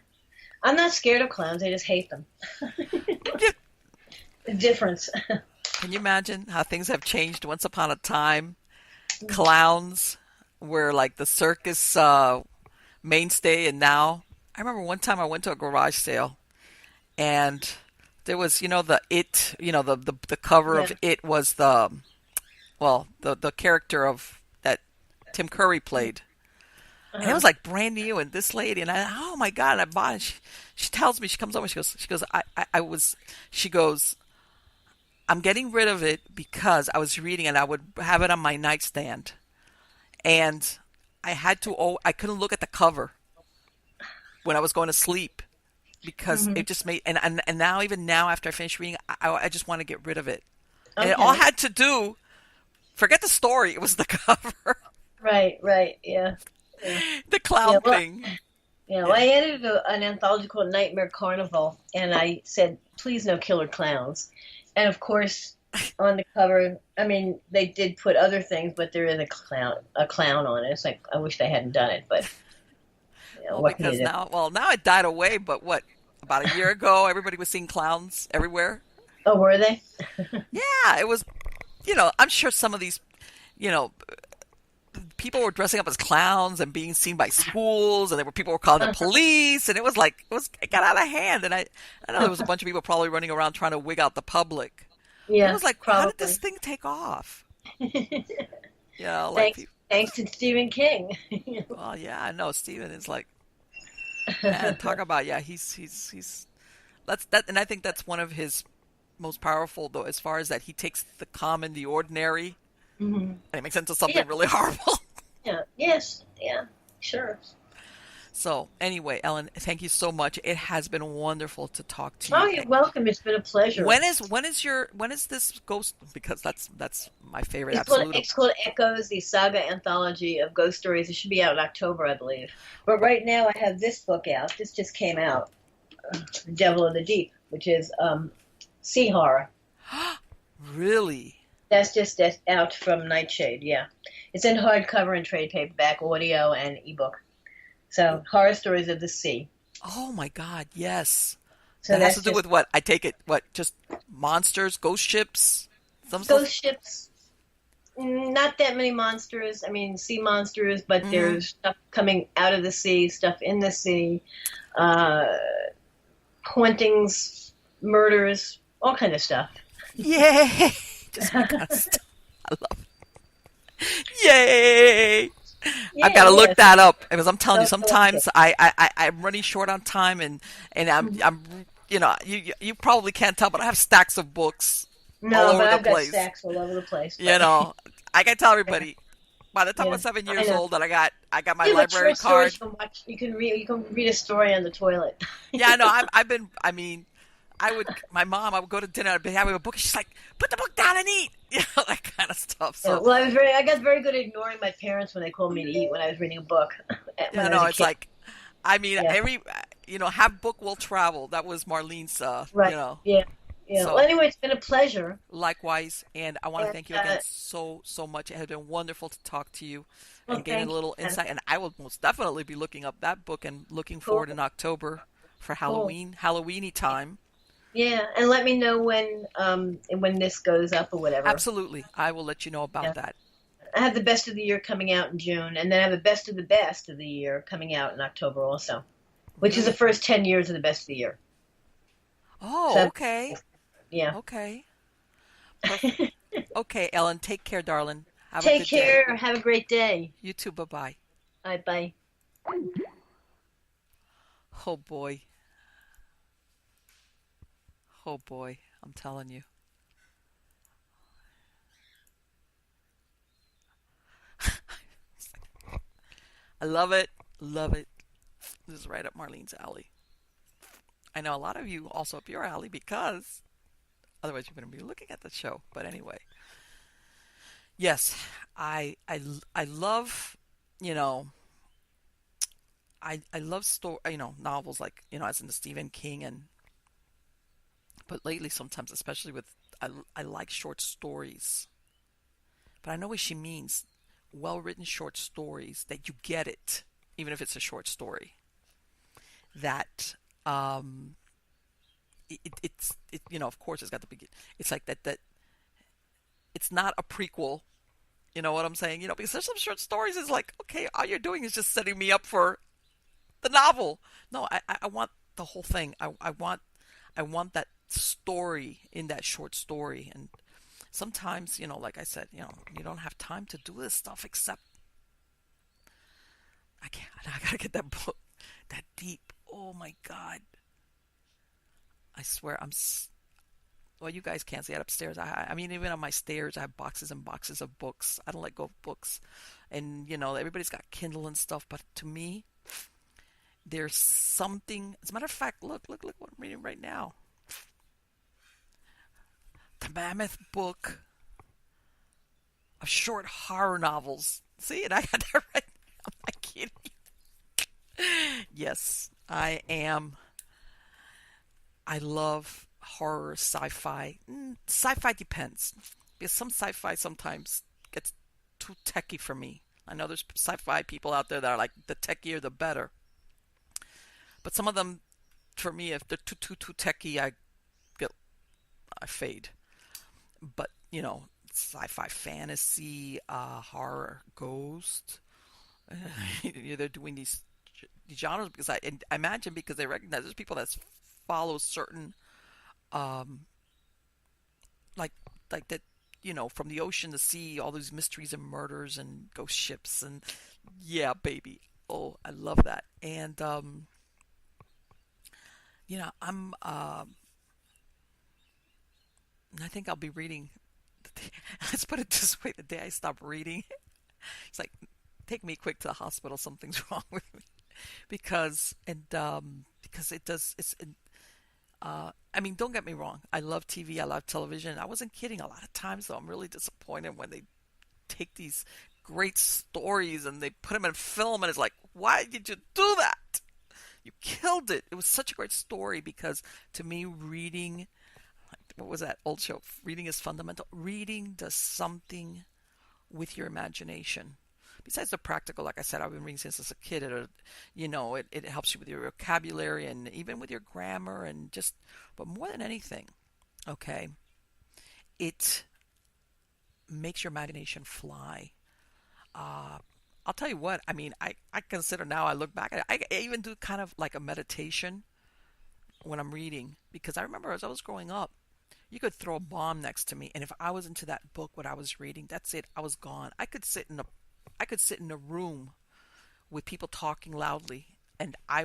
I'm not scared of clowns. I just hate them. Yeah. The difference. Can you imagine how things have changed? Once upon a time, clowns were like the circus mainstay, and now I remember one time I went to a garage sale, and there was, the cover Yeah. of it was the character of that Tim Curry played. And it Uh-huh. was like brand new, and this lady, and oh my God, I bought it. She tells me, she comes over, she goes, she goes, I'm getting rid of it because I was reading and I would have it on my nightstand. And I couldn't look at the cover when I was going to sleep because Hmm. it just made, and now, even now, after I finish reading, I just want to get rid of it. And it all Okay. had to do, forget the story, it was the cover, Right. Right. Yeah. Yeah. the Yeah. clown Well, thing. yeah. Well, Yeah. I edited an anthology called Nightmare Carnival, and I said, "Please, no killer clowns." And of course, on the cover, I mean, they did put other things, but there is a clown on it. It's like I wish they hadn't done it, but Well, what can because you do? now it died away, but what, about a year ago, everybody was seeing clowns everywhere. Oh, were they? Yeah, it was, I'm sure some of these, you know, people were dressing up as clowns and being seen by schools, and there were people were calling the police, and it got out of hand. And I know there was a bunch of people probably running around trying to wig out the public, but it Yeah, was like, how did this probably. thing take off? Like Thanks, people. thanks to Stephen King. Well, yeah, I know Steven is like, man, talk about, yeah, he's that's that, and I think that's one of his most powerful, though, as far as that he takes the common, the ordinary, Hmm. and it makes into Yeah, something really horrible. yeah, yes, yeah, sure. So anyway, Ellen, thank you so much. It has been wonderful to talk to Oh, you. you're welcome. It's been a pleasure. When is this ghost? Because that's my favorite, It's called absolute. it's called Echoes, the Saga Anthology of Ghost Stories. It should be out in October, I believe. But right now, I have this book out. This just came out, Devil of the Deep, which is sea horror. Really? That's out from Nightshade. Yeah, it's in hardcover and trade paperback, audio, and ebook. So horror stories of the sea. Oh my God, yes. So That has to that's do just with what? I take it, what, just monsters, ghost ships, some stuff. ghost ships. Not that many monsters. I mean, sea monsters, but Mm-hmm. there's stuff coming out of the sea, stuff in the sea, uh, hauntings, murders, all kind of stuff. Yay! Just that kind of stuff. I love it. Yay! I've Yeah, got to look yeah. that up because I'm telling you, So collected. sometimes I'm running short on time, and I'm you probably can't tell, but I have stacks of books all No, over but the I've got place. stacks all over the place. You But know, I can tell everybody by the time I yeah, was seven I years know. old that I got my Yeah, but library short stories card. you can watch. You can read a story on the toilet. Yeah, I know. I've been. I mean, my mom. I would go to dinner. I'd be having a book. And she's like, "Put the book down and eat." That kind of stuff. Yeah, So, well, I got very good at ignoring my parents when they called me to eat when I was reading a book when I was a it's kid. like, I mean, Yeah, have book will travel. That was Marlene's. right. Yeah, yeah. Well, So anyway, it's been a pleasure. likewise, and I want to And thank you again so much. It has been wonderful to talk to you well, and gain a thank you. little And insight. And I will most definitely be looking up that book and looking cool, forward in October for cool. Halloweeny time. Yeah, and let me know when this goes up or whatever. Absolutely, I will let you know Yeah. about that. I have the best of the year coming out in June, and then I have the best of the year coming out in October also, which is the Really? first 10 years of the best of the year. Oh, So okay, yeah. okay, perfect. Okay, Ellen, take care, darling. Have a Take good day. care. Have a great day. You too. Bye bye. Bye bye. Oh boy. Oh boy. I'm telling you. I love it. Love it. This is right up Marlene's alley. I know a lot of you also up your alley because otherwise you're going to be looking at the show. But anyway, yes, I love, you know, I love novels like, as in the Stephen King, but lately sometimes, especially with I like short stories, but I know what she means. Well-written short stories that you get it, even if it's a short story. That of course it's got the begin. It's like that. It's not a prequel. You know what I'm saying? Because there's some short stories. It's like, okay, all you're doing is just setting me up for the novel. No, I want the whole thing. I want that story in that short story. And sometimes, like I said, you don't have time to do this stuff except I can't. I gotta get that book, that deep. Oh my God! I swear well, you guys can't see it upstairs. I mean, even on my stairs, I have boxes and boxes of books. I don't let go of books, and everybody's got Kindle and stuff. But to me, there's something. As a matter of fact, look what I'm reading right now. The Mammoth Book of Short Horror Novels. See, and I got that right. I'm not kidding you. Yes, I am. I love horror, sci-fi. Sci-fi depends, because some sci-fi sometimes gets too techy for me. I know there's sci-fi people out there that are like, the techier the better. But some of them, for me, if they're too techy, I fade. But sci-fi, fantasy, horror, ghost. They're doing these genres because I imagine, because they recognize there's people that follow certain like that, from the ocean to sea, all these mysteries and murders and ghost ships, and yeah, baby. Oh, I love that. And I think I'll be reading. Let's put it this way: the day I stop reading, it's like, take me quick to the hospital. Something's wrong with me, because it does. I mean, don't get me wrong. I love TV. I love television. I wasn't kidding. A lot of times, though, I'm really disappointed when they take these great stories and they put them in film, and it's like, why did you do that? You killed it. It was such a great story, because to me, reading, what was that old show? Reading is fundamental. Reading does something with your imagination. Besides the practical, like I said, I've been reading since I was a kid. It helps you with your vocabulary and even with your grammar, and just, but more than anything, okay, it makes your imagination fly. I'll tell you what, I mean, I consider now, I look back at it, I even do kind of like a meditation when I'm reading, because I remember as I was growing up, you could throw a bomb next to me, and if I was into that book, what I was reading, that's it. I was gone. I could sit in a room with people talking loudly, and I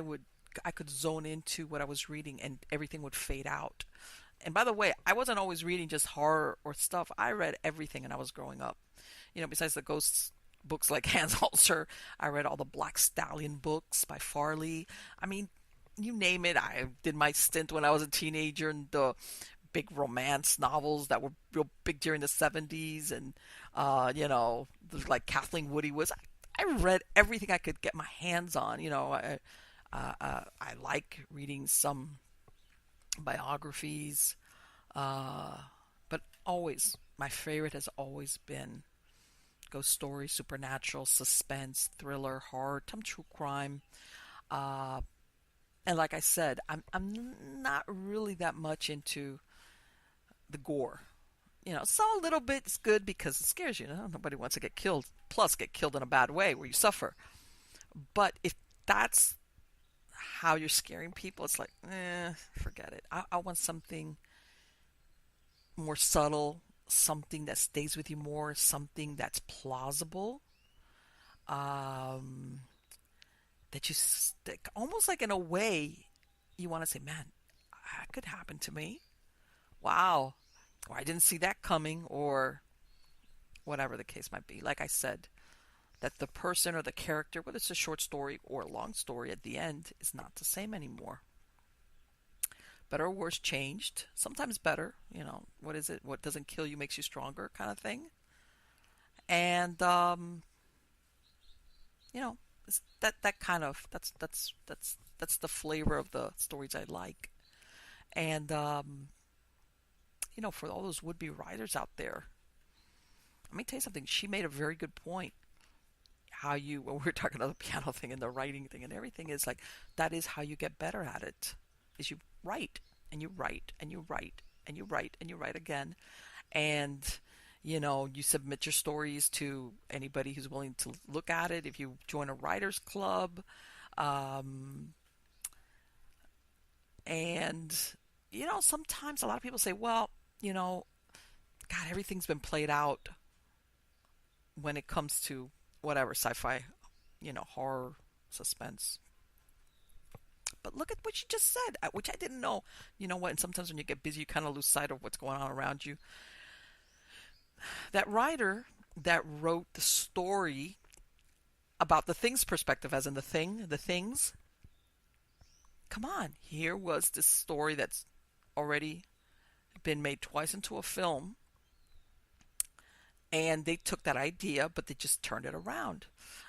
could zone into what I was reading, and everything would fade out. And by the way, I wasn't always reading just horror or stuff. I read everything, and I was growing up. Besides the ghosts books like Hans Holzer, I read all the Black Stallion books by Farley. I mean, you name it. I did my stint when I was a teenager in the big romance novels that were real big during the 70s, and like Kathleen Woody was. I read everything I could get my hands on. I like reading some biographies, but always my favorite has always been ghost stories, supernatural, suspense, thriller, horror, some true crime. And like I said, I'm not really that much into the gore. So a little bit is good because it scares you. Nobody wants to get killed. Plus, get killed in a bad way where you suffer. But if that's how you're scaring people, it's like, forget it. I want something more subtle, something that stays with you more, something that's plausible. That you stick, almost like in a way, you want to say, man, that could happen to me. Wow. Or I didn't see that coming, or whatever the case might be. Like I said, that the person or the character, whether it's a short story or a long story, at the end is not the same anymore. Better or worse changed. Sometimes better. What is it? What doesn't kill you makes you stronger, kind of thing. And it's that kind of that's the flavor of the stories I like. And for all those would-be writers out there, let me tell you something. She made a very good point. When we're talking about the piano thing and the writing thing and everything, is like, that is how you get better at it, is you write and you write and you write and you write and you write again. And, you submit your stories to anybody who's willing to look at it. If you join a writer's club, and, sometimes a lot of people say, well, God, everything's been played out when it comes to whatever, sci-fi, horror, suspense. But look at what you just said, which I didn't know. You know what? And sometimes when you get busy, you kind of lose sight of what's going on around you. That writer that wrote the story about the Things perspective, as in the things. Come on, here was this story that's already been made twice into a film. And they took that idea, but they just turned it around.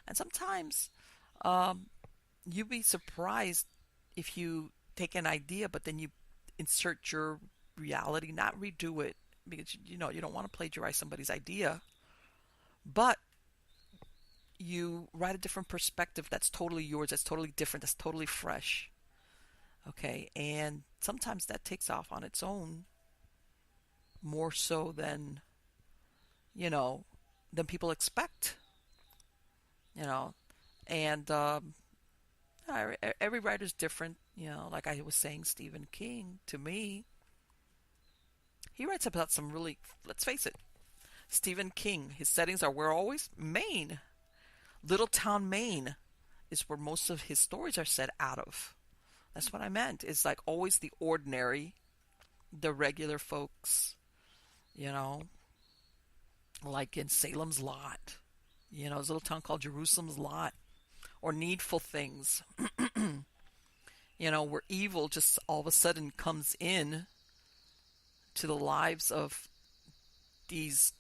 And sometimes you'd be surprised if you take an idea, but then you insert your reality, not redo it, because you don't want to plagiarize somebody's idea, but you write a different perspective that's totally yours, that's totally different, that's totally fresh. Okay, and sometimes that takes off on its own more so than than people expect. And every writer's different. Like I was saying, Stephen King, to me, he writes about some really, let's face it, Stephen King, his settings are where always? Maine. Little town Maine is where most of his stories are set out of. That's what I meant. It's like always the ordinary, the regular folks, like in Salem's Lot, this little town called Jerusalem's Lot, or Needful Things, where evil just all of a sudden comes in to the lives of these,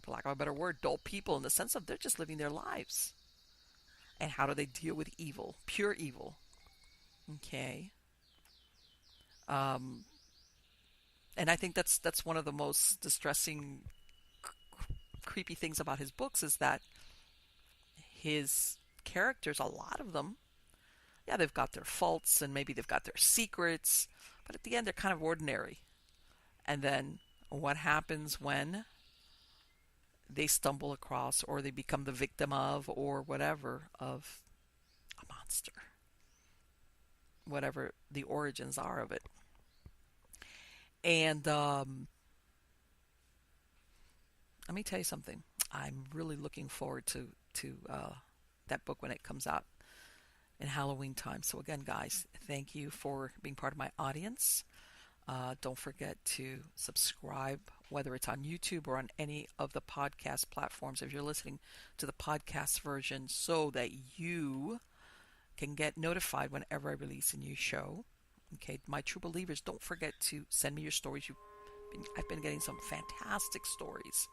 for lack of a better word, dull people, in the sense of they're just living their lives. And how do they deal with evil? Pure evil. Okay. And I think that's one of the most distressing, creepy things about his books, is that his characters, a lot of them, yeah, they've got their faults and maybe they've got their secrets, but at the end they're kind of ordinary. And then what happens when they stumble across, or they become the victim of, or whatever, of a monster? Whatever the origins are of it. And let me tell you something. I'm really looking forward to that book when it comes out in Halloween time. So again, guys, thank you for being part of my audience. Don't forget to subscribe, whether it's on YouTube or on any of the podcast platforms, if you're listening to the podcast version, so that you can get notified whenever I release a new show. Okay, my true believers, don't forget to send me your stories. I've been getting some fantastic stories.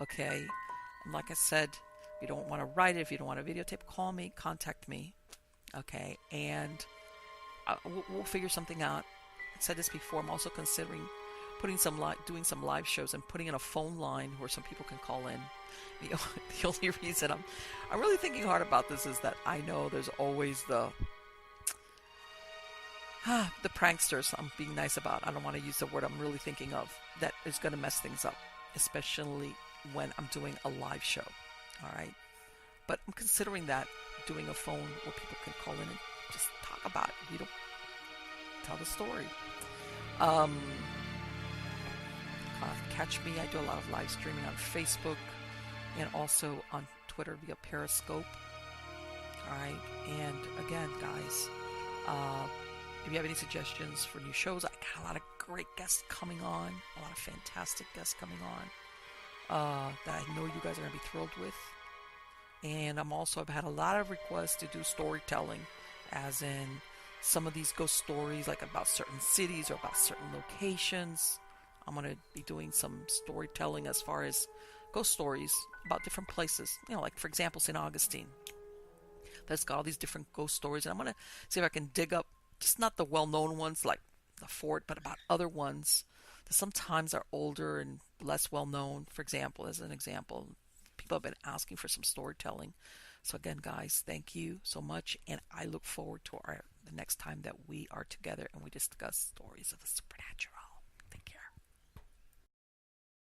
Okay, and like I said, if you don't want to write it, if you don't want a videotape, call me, contact me. Okay, and we'll figure something out. I said this before. I'm also considering doing some live shows and putting in a phone line where some people can call in. The only reason I'm really thinking hard about this is that I know there's always the pranksters I'm being nice about. I don't want to use the word I'm really thinking of. That is going to mess things up, especially when I'm doing a live show. All right, but I'm considering that, doing a phone where people can call in and just talk about it. Tell the story. Catch me. I do a lot of live streaming on Facebook and also on Twitter via Periscope. All right. And again, guys, if you have any suggestions for new shows, I got a lot of great guests coming on, a lot of fantastic guests coming on that I know you guys are going to be thrilled with. And I've had a lot of requests to do storytelling, as in some of these ghost stories, like about certain cities or about certain locations. I'm going to be doing some storytelling as far as ghost stories about different places. Like, for example, St. Augustine. That's got all these different ghost stories. And I'm going to see if I can dig up, just not the well-known ones, like the fort, but about other ones that sometimes are older and less well known. For example, as an example, people have been asking for some storytelling. So again, guys, thank you so much, and I look forward to the next time that we are together and we discuss stories of the supernatural.